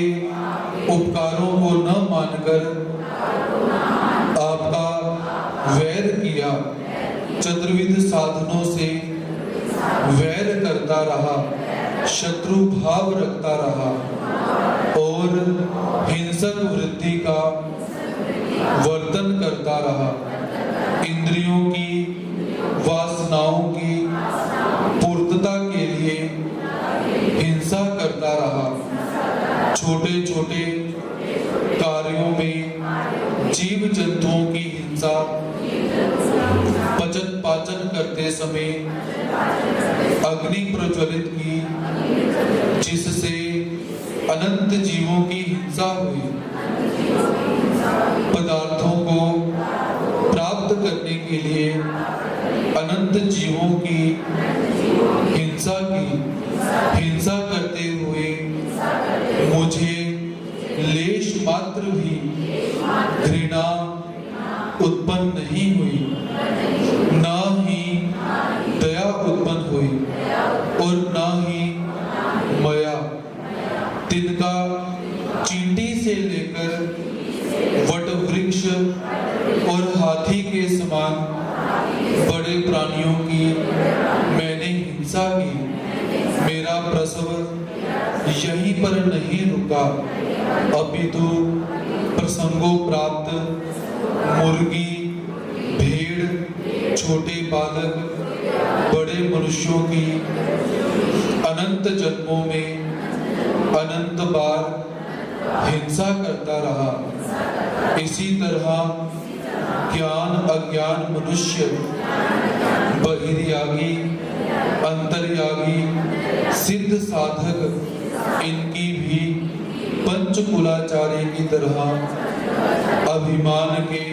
[SPEAKER 1] उपकारों को न मानकर आपका वैर किया, चतुर्विध साधनों से वैर करता रहा, शत्रु भाव रखता रहा और हिंसक वृत्ति का वर्तन करता रहा, इंद्रियों की वासनाओं की पूर्तता के लिए हिंसा करता रहा, छोटे छोटे कार्यों में जीव जंतुओं की हिंसा, पचन पाचन करते समय अग्नि प्रज्वलित की, जिससे अनंत जीवों की हिंसा हुई, पदार्थों को प्राप्त करने के लिए अनंत जीवों की हिंसा की, हिंसा करते हुए मुझे लेश मात्र भी घृणा उत्पन्न नहीं हुई, ना ही दया उत्पन्न हुई और ना ही माया। तिनका चींटी से लेकर वट वृक्ष और हाथी के समान बड़े प्राणियों की मैंने हिंसा की, मेरा प्रसव यहीं पर नहीं रुका, अपितु प्रसंगों प्राप्त मुर्गी, भेड़, छोटे बालक, बड़े मनुष्यों की अनंत जन्मों में अनंत बार हिंसा करता रहा। इसी तरह ज्ञान अज्ञान मनुष्य, बहिर्यागी, अंतर्यागी, सिद्ध साधक, इनकी भी पंचकुलाचार्य की तरह अभिमान के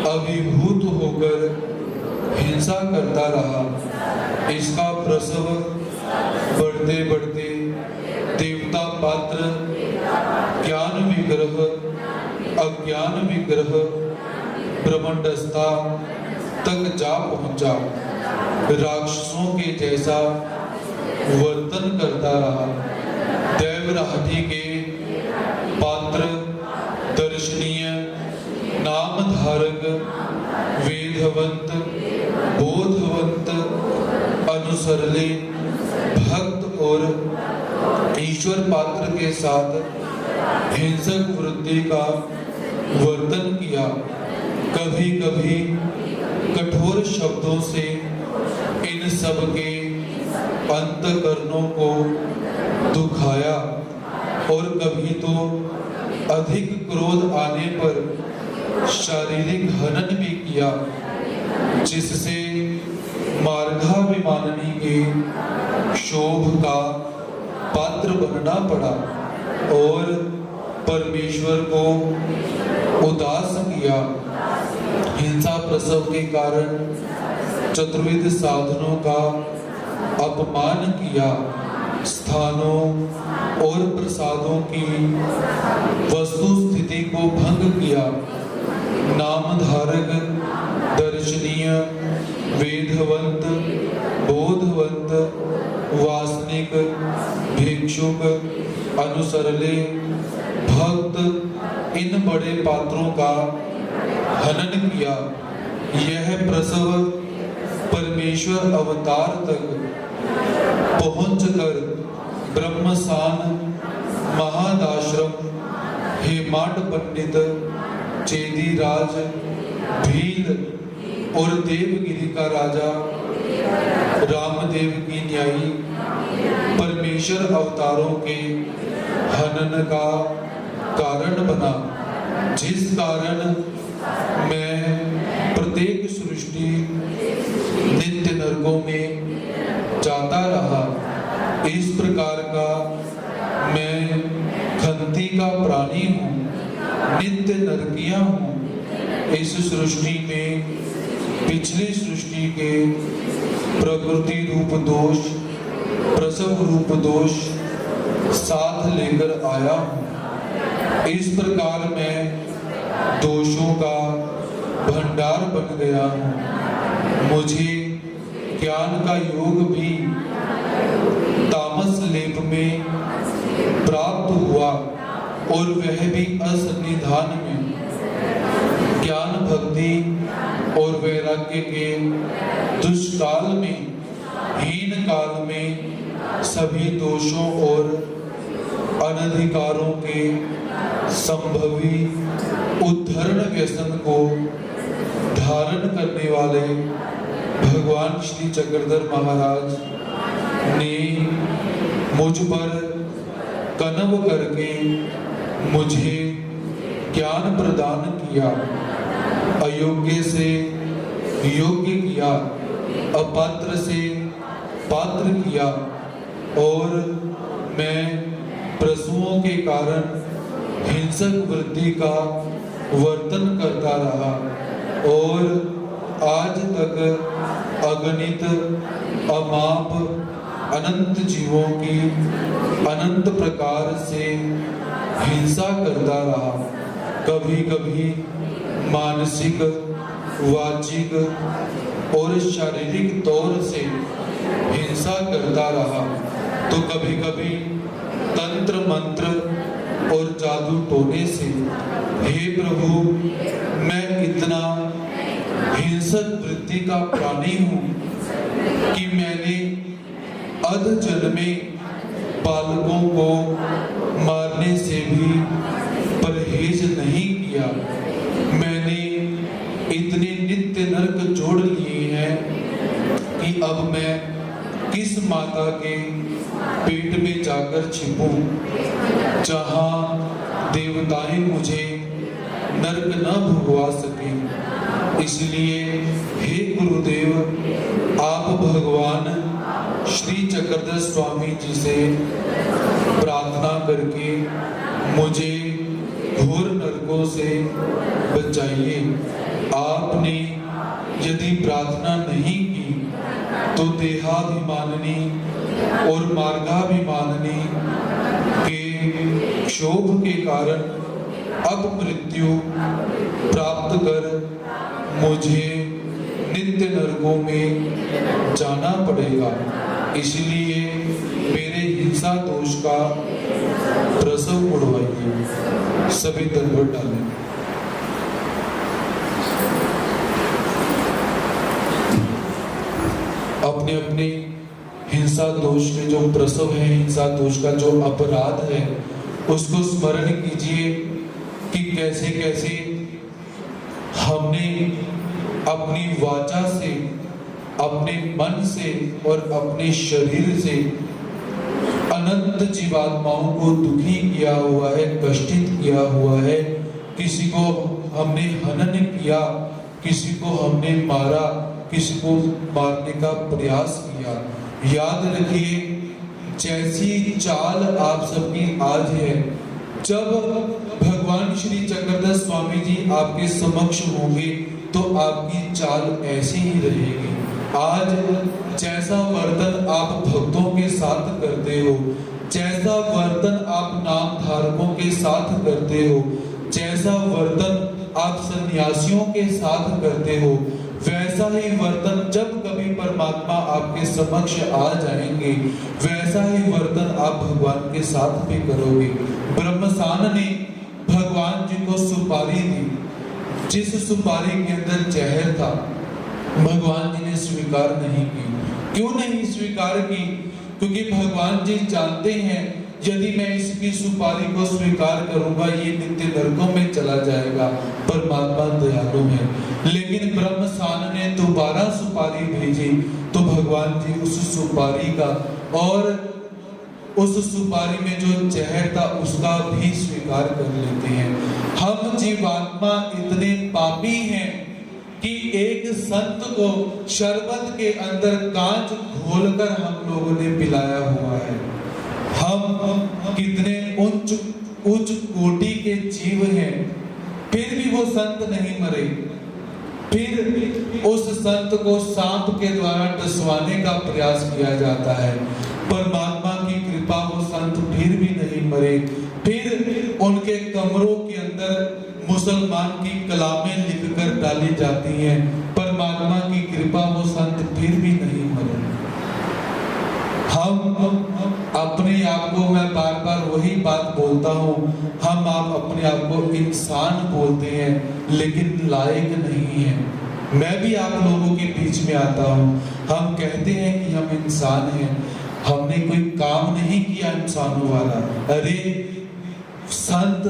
[SPEAKER 1] अभिभूत होकर हिंसा करता रहा। इसका प्रसव बढ़ते बढ़ते देवता पात्र, ज्ञान विग्रह, अज्ञान विग्रह, ब्रह्मंडस्था तक जा पहुंचा, राक्षसों के जैसा वर्तन करता रहा। देवराठी के पात्र, दर्शनीय, नामधारक, वेदवंत, बोधवंत, अनुसरले, भक्त और ईश्वर पात्र के साथ हिंसक वृत्ति का वर्तन किया। कभी कभी कठोर शब्दों से इन सब के अंतःकरणों को दुखाया और कभी तो अधिक क्रोध आने पर शारीरिक हनन भी किया, जिससे मार्गाभिमानी के क्षोभ का पात्र बनना पड़ा और परमेश्वर को उदास किया। हिंसा प्रसव के कारण चतुर्विध साधनों का अपमान किया, स्थानों और प्रसादों की वस्तु स्थिति को भंग किया, नामधारक, दर्शनीय, वेदवंत, बोधवंत, वासनिक, भिक्षुक, अनुसरले, भक्त, इन बड़े पात्रों का हनन किया। यह प्रसव परमेश्वर अवतार तक पहुंचकर ब्रह्मसान, महादाश्रम, हेमाड पंडित, चेदीराज, भील और देवगिरी का राजा, रामदेव की न्यायी, परमेश्वर अवतारों के हनन का कारण बना, जिस कारण मैं प्रत्येक सृष्टि नित्य नरकों में जाता रहा। इस प्रकार का मैं खंती का प्राणी हूँ। नित्य नरकिया हूँ। इस सृष्टि में पिछली सृष्टि के प्रकृति रूप दोष, प्रसव रूप दोष साथ लेकर आया हूँ। इस प्रकार मैं दोषों का भंडार बन गया हूँ। मुझे ज्ञान का योग भी तामस लेप में प्राप्त हुआ और वह भी असन्निधान में। ज्ञान भक्ति और वैराग्य के दुष्काल में, हीन काल में सभी दोषों और अनधिकारों के संभवी उद्धरण व्यसन को धारण करने वाले भगवान श्री चक्रधर महाराज ने मुझ पर कनव करके मुझे ज्ञान प्रदान किया, अयोग्य से योग्य किया, अपात्र से पात्र किया और मैं प्रसूओं के कारण हिंसक वृत्ति का वर्तन करता रहा और आज तक अगणित अमाप अनंत जीवों की अनंत प्रकार से हिंसा करता रहा। कभी कभी मानसिक, वाचिक और शारीरिक तौर से हिंसा करता रहा, तो कभी कभी तंत्र मंत्र और जादू टोने से। हे प्रभु, मैं इतना हिंसक वृत्ति का प्राणी हूँ कि मैंने अध जन्मे बालकों को मारने से भी परहेज नहीं किया। मैंने इतने नित्य नरक जोड़ लिए हैं कि अब मैं किस माता के पेट में जाकर छिपूं, जहां देवताएं मुझे नरक न भुगवा सके। इसलिए हे गुरुदेव, आप भगवान श्री चक्रधर स्वामी जी से प्रार्थना करके मुझे घोर नरकों से बचाइए। आपने यदि प्रार्थना नहीं की तो देहाभिमानिनी और मार्गाभिमानिनी के क्षोभ के कारण अपमृत्यु प्राप्त कर मुझे नित्य नरकों में जाना पड़ेगा। इसलिए मेरे हिंसा दोष का प्रसव उड़वाइए। सभी दंडवत डालें। अपने अपने हिंसा दोष के जो प्रसव है, हिंसा दोष का जो अपराध है, उसको स्मरण कीजिए कि कैसे कैसे हमने अपनी वाचा से, अपने मन से और अपने शरीर से अनंत जीवात्माओं को दुखी किया हुआ है, कष्टित किया हुआ है। किसी को हमने हनन किया, किसी को हमने मारा, किसी को मारने का प्रयास किया। याद रखिए, जैसी चाल आप सबकी आज है, जब भगवान श्री चक्रधर स्वामी जी आपके समक्ष होंगे तो आपकी चाल ऐसी ही रहेगी। आज जैसा वर्तन आप भक्तों के साथ करते हो, जैसा वर्तन आप नाम धारकों के साथ करते हो, जैसा वर्तन आप सन्यासियों के साथ करते हो, वैसा ही वर्तन जब कभी परमात्मा आपके समक्ष आ जाएंगे, वैसा ही वर्तन आप भगवान के साथ भी करोगे। ब्रह्मसान ने भगवान जी को सुपारी दी, जिस सुपारी के अंदर जहर था, भगवान जी ने स्वीकार नहीं की। क्यों नहीं स्वीकार की? क्योंकि भगवान जी जानते हैं यदि मैं इसकी सुपारी को स्वीकार करूंगा ये नित्य नरकों में चला जाएगा। परमात्मा दयालु है। लेकिन ब्रह्मसान ने दोबारा सुपारी भेजी तो भगवान जी उस सुपारी का और उस सुपारी में जो जहर था उसका भी स्वीकार कर लेते हैं। हम जीवात्मा इतने पापी हैं कि एक संत को शरबत के अंदर कांच घोलकर हम लोगों ने पिलाया हुआ है। हम कितने उच्च उच्च कोटि के जीव हैं, फिर भी वो संत नहीं मरे। फिर उस संत को सांप के द्वारा डसवाने का प्रयास किया जाता है। परमात्मा की कृपा, वो संत फिर भी नहीं मरे। फिर उनके कमरों के अंदर मुसलमान की कलामें लिखकर डाली जाती हैं। परमात्मा की कृपा, वो संत फिर भी नहीं मरे। हम अपने आप को, मैं बार बार वही बात बोलता हूँ, हम आप अपने आप को इंसान बोलते हैं लेकिन लायक नहीं है। मैं भी आप लोगों के बीच में आता हूँ, हम कहते हैं कि हम इंसान हैं, हमने कोई काम नहीं किया इंसानों वाला। अरे संत,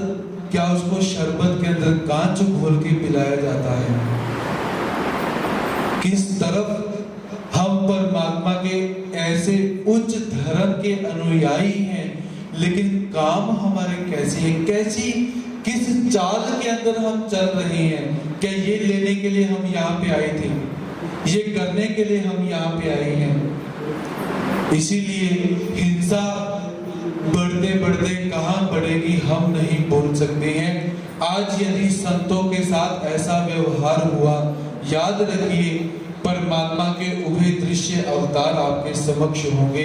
[SPEAKER 1] क्या उसको शरबत के अंदर कांच घोल के पिलाया जाता है? किस तरफ हम परमात्मा के ऐसे उच्च धर्म के अनुयायी हैं, लेकिन काम हमारे कैसे हैं, कैसी किस चाल के अंदर हम चल रहे हैं? क्या ये लेने के लिए हम यहाँ पे आए थे? ये करने के लिए हम यहाँ पे आए हैं? इसीलिए हिंसा बढ़ते बढ़ते कहाँ बढ़ेगी हम नहीं बोल सकते हैं। आज यदि संतों के साथ ऐसा व्यवहार हुआ, याद रखिए परमात्मा के उभय दृश्य अवतार आपके समक्ष होंगे,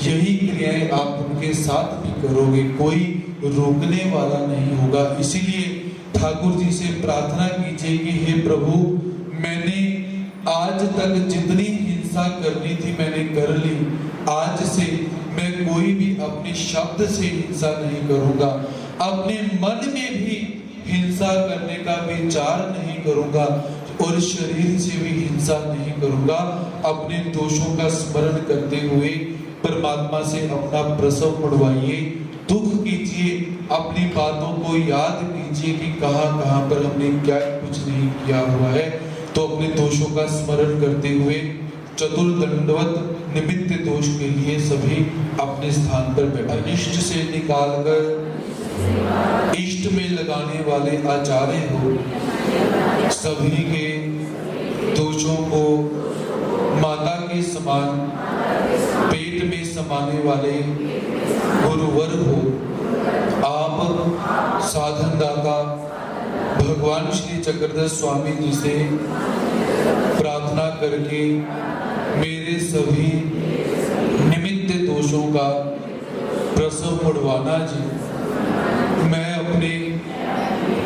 [SPEAKER 1] यही क्रियाएं आप उनके साथ भी करोगे, कोई रोकने वाला नहीं होगा। इसीलिए ठाकुर जी से प्रार्थना कीजिए कि हे प्रभु, मैंने आज तक जितनी हिंसा करनी थी मैंने कर ली, आज से मैं कोई भी अपने शब्द से हिंसा नहीं करूंगा, अपने मन में भी हिंसा करने का विचार नहीं करूंगा और शरीर से भी हिंसा नहीं करूंगा। अपने दोषों का स्मरण करते हुए परमात्मा से अपना प्रसव पढ़वाइए, दुख कीजिए, अपनी बातों को याद कीजिए कि कहां पर हमने क्या कुछ नहीं किया हुआ है। तो अपने दोषों का स्मरण करते हुए चतुर्दंडवत निमित्त दोष के लिए सभी अपने स्थान पर बैठा, इष्ट से निकालकर इष्ट में लगाने वाले आचार्य हो, सभी के दोषों को माता के समान पेट में समाने वाले गुरुवर हो। आप साधन दाता भगवान श्री चक्रधर स्वामी जी से प्रार्थना करके मेरे सभी निमित्त दोषों का प्रसव पढ़वाना जी। मैं अपने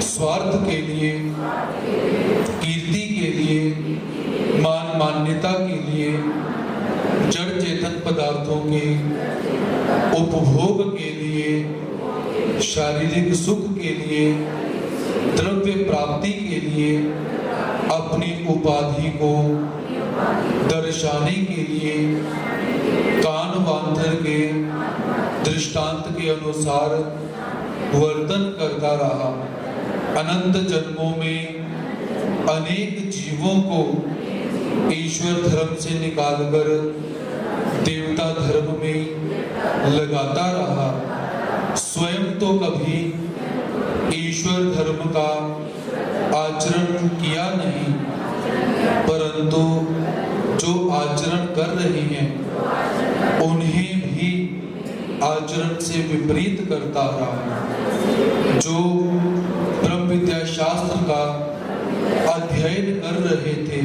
[SPEAKER 1] स्वार्थ के लिए, कीर्ति के लिए, मान मान्यता के लिए, जड़ चेतन पदार्थों के उपभोग के लिए, शारीरिक सुख के लिए, द्रव्य प्राप्ति के लिए, अपनी उपाधि को दर्शाने के लिए कान वांतर के दृष्टांत के अनुसार वर्तन करता रहा। अनंत जन्मों में अनेक जीवों को ईश्वर धर्म से निकालकर देवता धर्म में लगाता रहा। स्वयं तो कभी ईश्वर धर्म का आचरण किया नहीं, परंतु जो आचरण कर रहे हैं उन्हें भी आचरण से विपरीत करता रहा। जो ब्रह्म विद्या शास्त्र का अध्ययन कर रहे थे,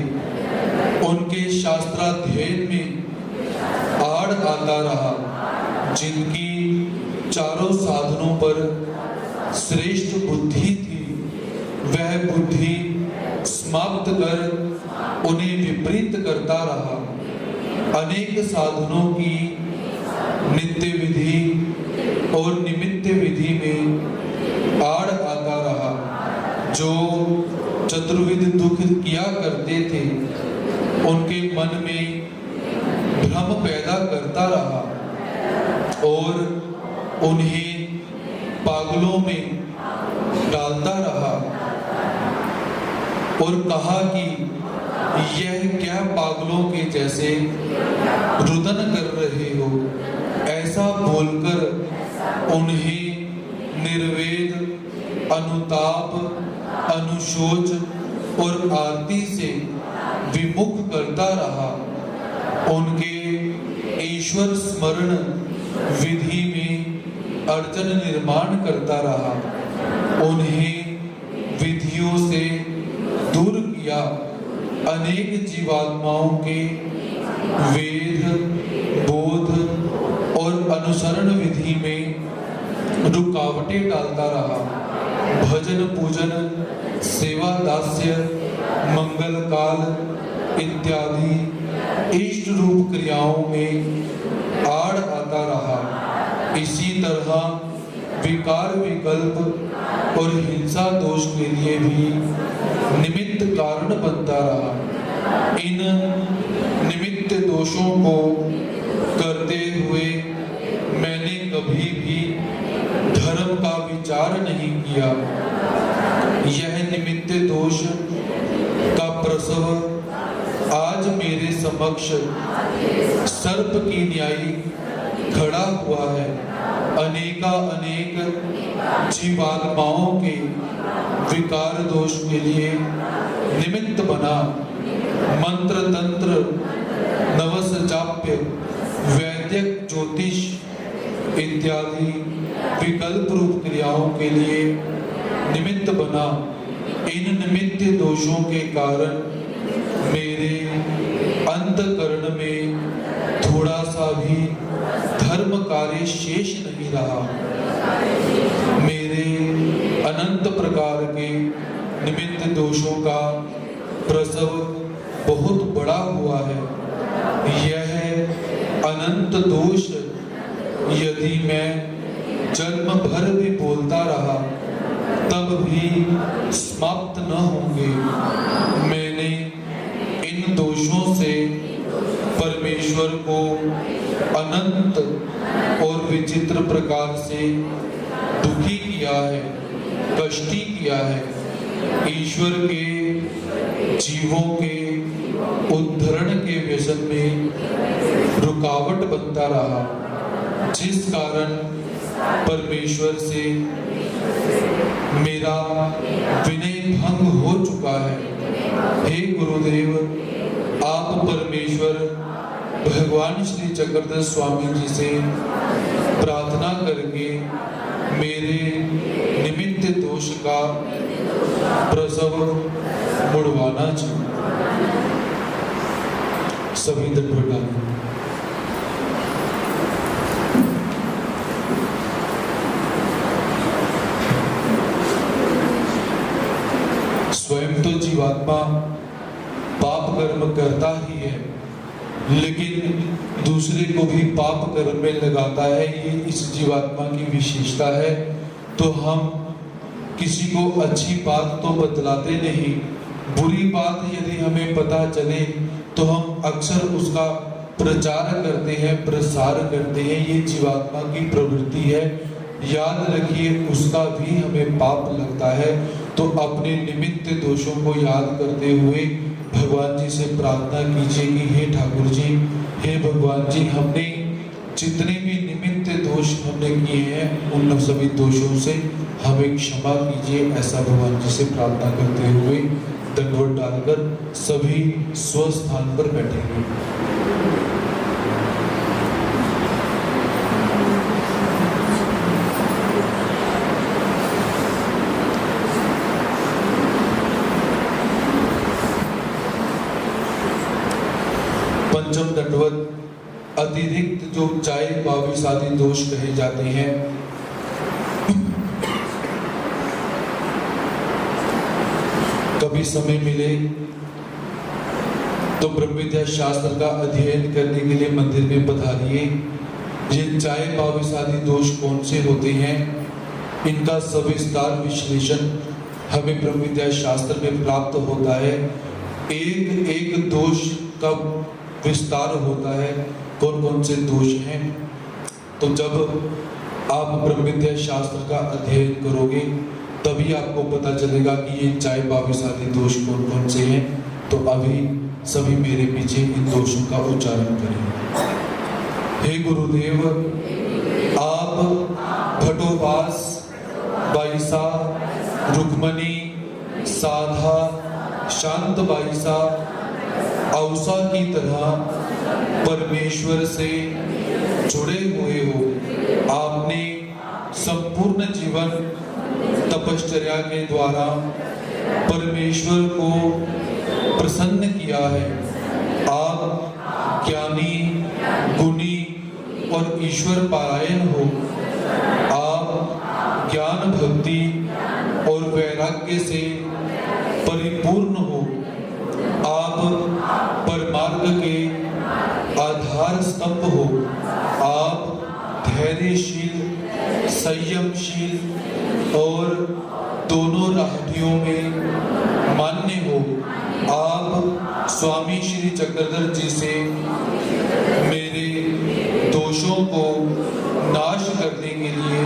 [SPEAKER 1] उनके शास्त्राध्ययन में आड़ आता रहा। जिनकी चारों साधनों पर श्रेष्ठ बुद्धि थी, वह बुद्धि समाप्त कर उन्हें विपरीत करता रहा। अनेक साधनों की नित्य विधि और निमित्त विधि में आड़ आता रहा। जो चतुर्विध दुख किया करते थे, उनके मन में भ्रम पैदा करता रहा और उन्हें पागलों में डालता रहा और कहा कि यह क्या पागलों के जैसे रुदन कर रहे हो। ऐसा बोलकर उन्हें निर्वेद, अनुताप, अनुशोच और आरती से विमुख करता रहा। उनके ईश्वर स्मरण विधि में अर्जन निर्माण करता रहा, उन्हें विधियों से दूर किया, अनेक जीवात्माओं के वेद, बोध और अनुसरण विधि में रुकावटें डालता रहा। भजन पूजन, सेवा दास्य, मंगल काल इत्यादि इष्ट रूप क्रियाओं में आड़ आता रहा। इसी तरह विकार, विकल्प और हिंसा दोष के लिए भी निमित्त कारण बनता रहा। इन निमित्त दोषों को करते हुए मैंने कभी भी धर्म का विचार नहीं किया। यह निमित्त दोष का प्रसव आज मेरे समक्ष सर्प की न्यायी खड़ा हुआ है। अनेक जीवात्माओं के विकार दोष के लिए निमित्त बना। मंत्र तंत्र, नवस जाप्य, वैदिक ज्योतिष इत्यादि विकल्प रूप क्रियाओं के लिए निमित्त बना। इन निमित्त दोषों के कारण मेरे अंतःकरण में थोड़ा सा भी धर्म कार्य शेष नहीं रहा। मेरे अनंत प्रकार के निमित्त दोषों का प्रसव बहुत बड़ा हुआ है। यह अनंत दोष यदि मैं जन्म भर भी बोलता रहा तब भी समाप्त न होंगे। मैंने इन दोषों से परमेश्वर को अनंत और विचित्र प्रकार से दुखी किया है, कष्टी किया है। ईश्वर के जीवों के उद्धरण के व्यसन में रुकावट बनता रहा, जिस कारण परमेश्वर से मेरा विनय भंग हो चुका है। हे गुरुदेव, आप परमेश्वर भगवान श्री चक्रधर स्वामी जी से प्रार्थना करके मेरे निमित्त दोष का प्रसव मुड़वाना चाहिए। सभी दंडवत डालें। स्वयं तो जीवात्मा पाप कर्म करता ही है, लेकिन दूसरे को भी पाप कर्म में लगाता है। ये इस जीवात्मा की विशेषता है। तो हम किसी को अच्छी बात तो बतलाते नहीं, बुरी बात यदि हमें पता चले तो हम अक्सर उसका प्रचार करते हैं, प्रसार करते हैं। ये जीवात्मा की प्रवृत्ति है। याद रखिए, उसका भी हमें पाप लगता है। तो अपने निमित्त दोषों को याद करते हुए भगवान जी से प्रार्थना कीजिए कि हे ठाकुर जी, हे भगवान जी, हमने जितने भी निमित्त दोष हमने किए हैं उन सभी दोषों से हमें क्षमा कीजिए। ऐसा भगवान जी से प्रार्थना करते हुए दंडवत डालकर सभी स्वस्थान पर बैठेंगे। पंचम दंडवत अतिरिक्त जो चाय बाविस आदि दोष कहे जाते हैं, कभी समय मिले तो ब्रह्म विद्या शास्त्र का अध्ययन करने के लिए मंदिर में पधारिए। ये चाय बाविस आदि दोष कौन से होते हैं, इनका सविस्तार विश्लेषण हमें ब्रह्म विद्या शास्त्र में प्राप्त होता है। एक एक दोष का विस्तार होता है, कौन कौन से दोष हैं। तो जब आप ब्रह्म विद्या शास्त्र का अध्ययन करोगे तभी आपको पता चलेगा कि ये चाय बाविस आदि दोष कौन कौन से हैं। तो अभी सभी मेरे पीछे इन दोषों का उच्चारण करें। हे गुरुदेव, आप घटोपास, बाईसा, रुक्मणी, साधा, शांत बाईसा, औसा की तरह परमेश्वर से जुड़े हुए हो। आपने संपूर्ण जीवन तपश्चर्या के द्वारा परमेश्वर को प्रसन्न किया है। आप ज्ञानी, गुणी और ईश्वर पारायण हो। आप ज्ञान, भक्ति और वैराग्य से परिपूर्ण हो। आप परमार्ग के आधार स्तंभ हो। आप धैर्यशील, संयमशील और दोनों राहटियों में मान्य हो। आप स्वामी श्री चक्रधर जी से मेरे दोषों को नाश करने के लिए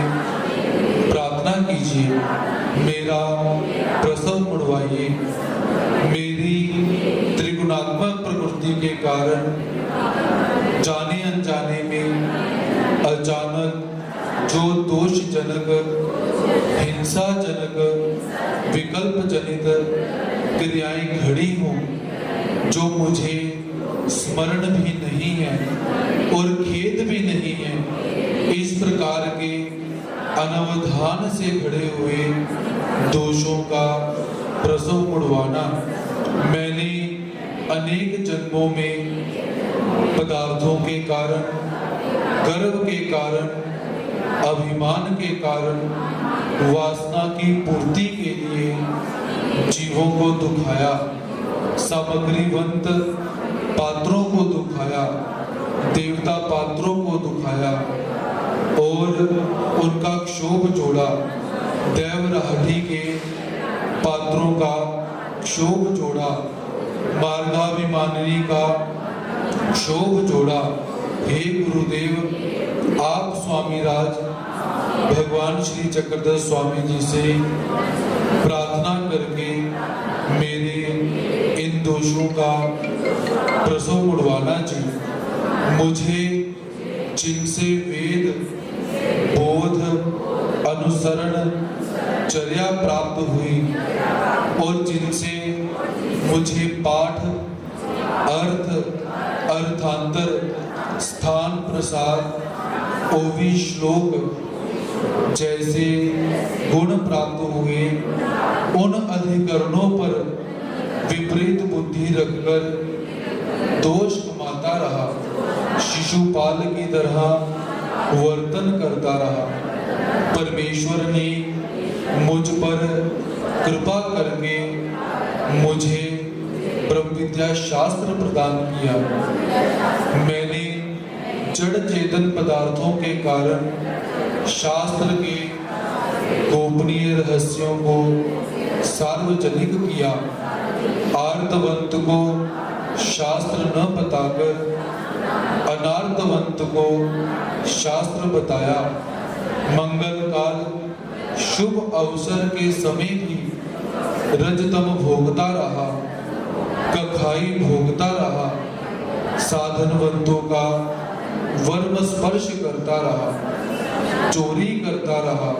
[SPEAKER 1] प्रार्थना कीजिए। मेरा प्रसव मुड़वाइए। मेरी त्रिगुणात्मक प्रकृति के कारण जाने अनजाने में अचानक जो दोषजनक, हिंसाजनक, विकल्प जनित क्रियाएं घड़ी हों, जो मुझे स्मरण भी नहीं है और खेद भी नहीं है, इस प्रकार के अनवधान से घड़े हुए दोषों का प्रसव मुड़वाना मैंने अनेक जन्मों में पदार्थों के कारण, गर्व के कारण, अभिमान के कारण, वासना की पूर्ति के लिए जीवों को दुखाया, सामग्रीवंत पात्रों को दुखाया, देवता पात्रों को दुखाया और उनका क्षोभ जोड़ा। देवराहटी के पात्रों का क्षोभ जोड़ा, मार्गाभिमानिनी का क्षोभ जोड़ा। हे गुरुदेव, आप स्वामी राज भगवान श्री चक्रधर स्वामी जी से प्रार्थना करके मेरे इन दोषों का प्रसव मुड़वाना चाहिए। मुझे जिनसे वेद, बोध, अनुसरण, चर्या प्राप्त हुई और जिनसे मुझे पाठ, अर्थ, अर्थांतर, स्थान, प्रसाद, ओवी, श्लोक जैसे गुण प्राप्त हुए, उन अधिकरणों पर विपरीत बुद्धि रखकर दोष कमाता रहा, शिशुपाल की तरह वर्तन करता रहा। परमेश्वर ने मुझ पर कृपा करके मुझे ब्रह्म विद्या शास्त्र प्रदान किया। मैंने जड़ चेतन पदार्थों के कारण शास्त्र के गोपनीय रहस्यों को सार्वजनिक किया। आर्तवंत को शास्त्र न बताकर अनार्तवंत को शास्त्र बताया। मंगल काल शुभ अवसर के समय भी रजतम भोगता रहा, कखाई भोगता रहा, साधनवंतों का वर्म स्पर्श करता रहा, चोरी करता रहा,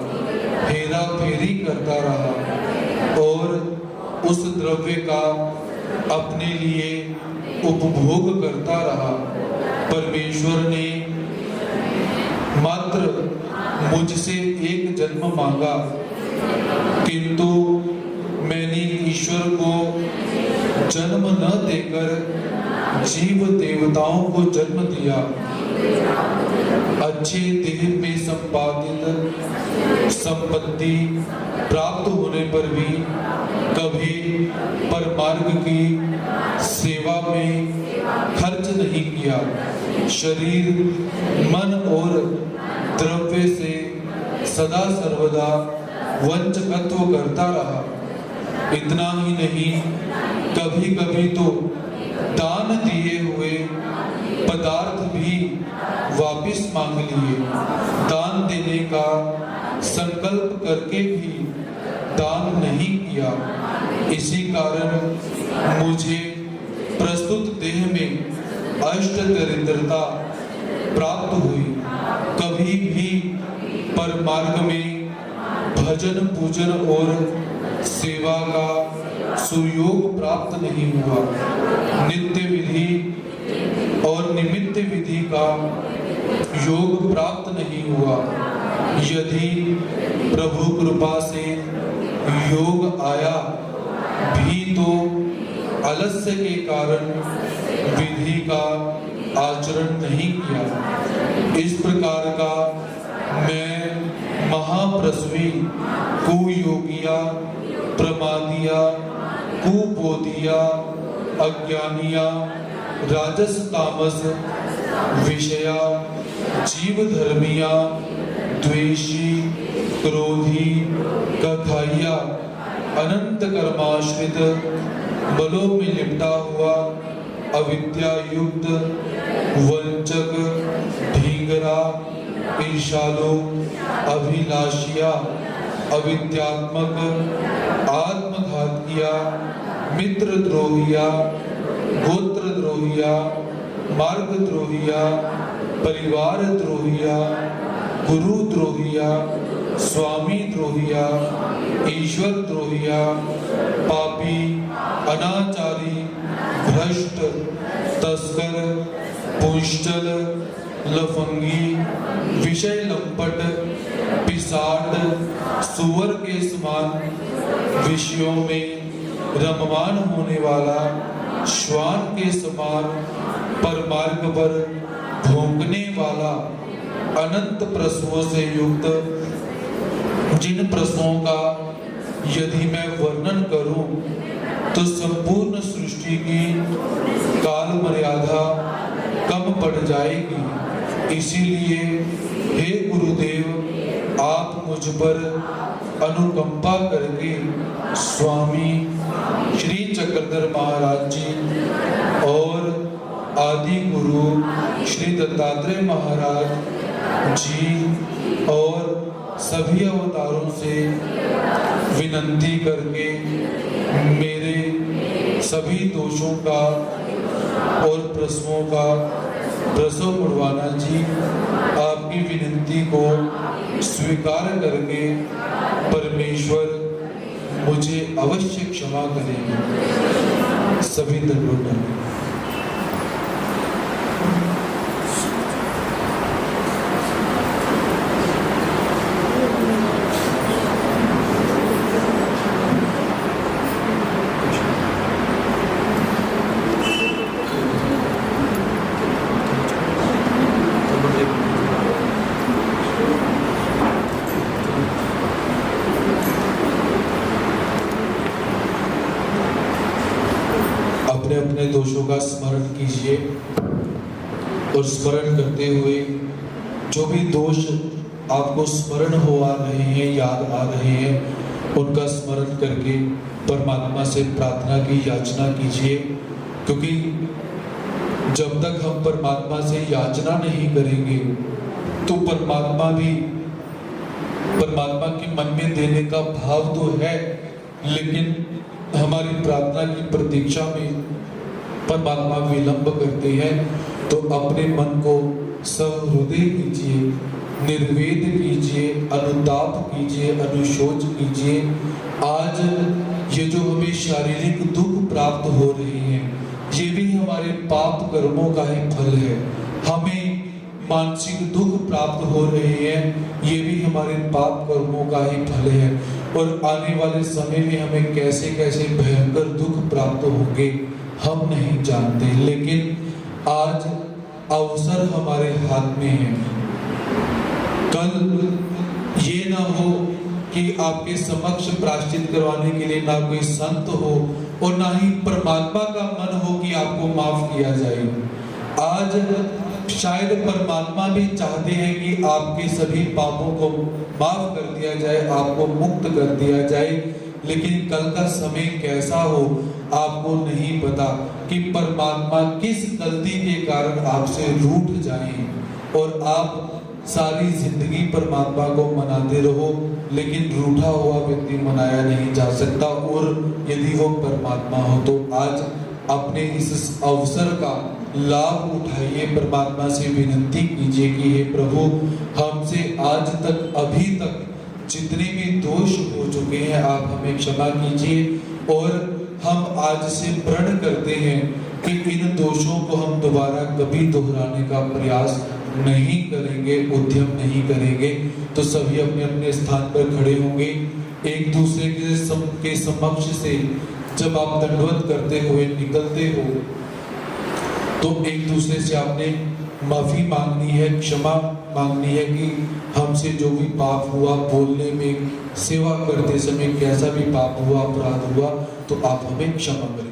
[SPEAKER 1] हेरा फेरी करता रहा और उस द्रव्य का अपने लिए उपभोग करता रहा। परमेश्वर ने मात्र मुझसे एक जन्म मांगा, किंतु मैंने ईश्वर को जन्म न देकर जीव देवताओं को जन्म दिया। अच्छे देह में संपादित संपत्ति प्राप्त होने पर भी कभी परमार्ग की सेवा में खर्च नहीं किया। शरीर, मन और द्रव्य से सदा सर्वदा वंचकत्व करता रहा। इतना ही नहीं, कभी कभी तो दान दिए हुए पदार्थ भी वापस मांग लिए। दान देने का संकल्प करके भी दान नहीं किया। इसी कारण मुझे प्रस्तुत देह में अष्ट दरिद्रता प्राप्त हुई। कभी भी परमार्ग में भजन, पूजन और सेवा का सुयोग प्राप्त नहीं हुआ। नित्य विधि और निमित्त विधि का योग प्राप्त नहीं हुआ। यदि प्रभु कृपा से योग आया भी तो आलस्य के कारण विधि का आचरण नहीं किया। इस प्रकार का मैं महाप्रसवी, कुयोगिया, प्रमादिया, कुबोधिया, अज्ञानिया, राजस तामस विषया, जीव धर्मिया, द्वेषी, क्रोधी, कथाइया, अनंत कर्माश्रित, बलों में लिपटा हुआ, अविद्या युक्त, वंचक, ढींगरा, ईर्षालु, अभिलाषिया, अविद्यात्मक, आत्मघातिया, मित्रद्रोहिया, गोत्रद्रोहिया, मार्गद्रोहिया, परिवार द्रोहिया, गुरु द्रोहिया, स्वामी द्रोहिया, ईश्वर द्रोहिया, पापी, अनाचारी, भ्रष्ट, तस्कर, पुंष्टल, लफंगी, विषय लंपट, पिसाट, सुअर के समान विषयों में रममान होने वाला, श्वान के समान परमार्ग पर भोंकने वाला, अनंत प्रसवों से युक्त, जिन प्रसवों का यदि मैं वर्णन करूं तो संपूर्ण सृष्टि की काल मर्यादा कम पड़ जाएगी। इसीलिए हे गुरुदेव, आप मुझ पर अनुकंपा करके स्वामी श्री चक्रधर महाराज जी और आदि गुरु श्री दत्तात्रेय महाराज जी और सभी अवतारों से विनंती करके मेरे सभी दोषों का और प्रश्नों का प्रसव मुड़वाना जी, आपकी विनंती को स्वीकार करके परमेश्वर मुझे अवश्य क्षमा करेंगे। सभी दंडों अपने दोषों का स्मरण कीजिए और स्मरण करते हुए जो भी दोष आपको स्मरण हो आ रहे हैं, याद आ रहे हैं, उनका स्मरण करके परमात्मा से प्रार्थना की याचना कीजिए। क्योंकि जब तक हम परमात्मा से याचना नहीं करेंगे तो परमात्मा के मन में देने का भाव तो है, लेकिन हमारी प्रार्थना की प्रतीक्षा में परमात्मा विलंब करते हैं। तो अपने मन को सहृदय कीजिए, निर्वेद कीजिए, अनुताप कीजिए, अनुशोच कीजिए। आज ये जो हमें शारीरिक दुख प्राप्त हो रहे हैं, ये भी हमारे पाप कर्मों का ही फल है। हमें मानसिक दुख प्राप्त हो रहे हैं, ये भी हमारे पाप कर्मों का ही फल है। और आने वाले समय में हमें कैसे कैसे भयंकर दुख प्राप्त होंगे हम नहीं जानते, लेकिन आज अवसर हमारे हाथ में है। कल ये ना हो कि आपके समक्ष प्रायश्चित करवाने के लिए ना कोई संत हो और ना ही परमात्मा का मन हो कि आपको माफ किया जाए। आज शायद परमात्मा भी चाहते हैं कि आपके सभी पापों को माफ कर दिया जाए, आपको मुक्त कर दिया जाए, लेकिन कल का समय कैसा हो आपको नहीं पता कि परमात्मा किस गलती के कारण आपसे रूठ जाए और आप सारी जिंदगी परमात्मा को मनाते रहो, लेकिन रूठा हुआ व्यक्ति मनाया नहीं जा सकता। और यदि वो परमात्मा हो तो आज अपने इस अवसर का लाभ उठाइए, परमात्मा से विनती कीजिए कि हे प्रभु, हमसे आज तक अभी तक जितने भी दोष हो चुके हैं आप हमें क्षमा कीजिए। और हम आज से प्रण करते हैं कि इन दोषों को हम दोबारा कभी दोहराने का प्रयास नहीं करेंगे, उद्यम नहीं करेंगे, तो सभी अपने अपने स्थान पर खड़े होंगे। एक दूसरे के समक्ष से जब आप दंडवत करते हुए निकलते हो तो एक दूसरे से आपने माफी मांगनी है, क्षमा मांगनी है कि हमसे जो भी पाप हुआ, बोलने में, सेवा करते समय कैसा भी पाप हुआ, अपराध हुआ, तो आप हमें क्षमा करें।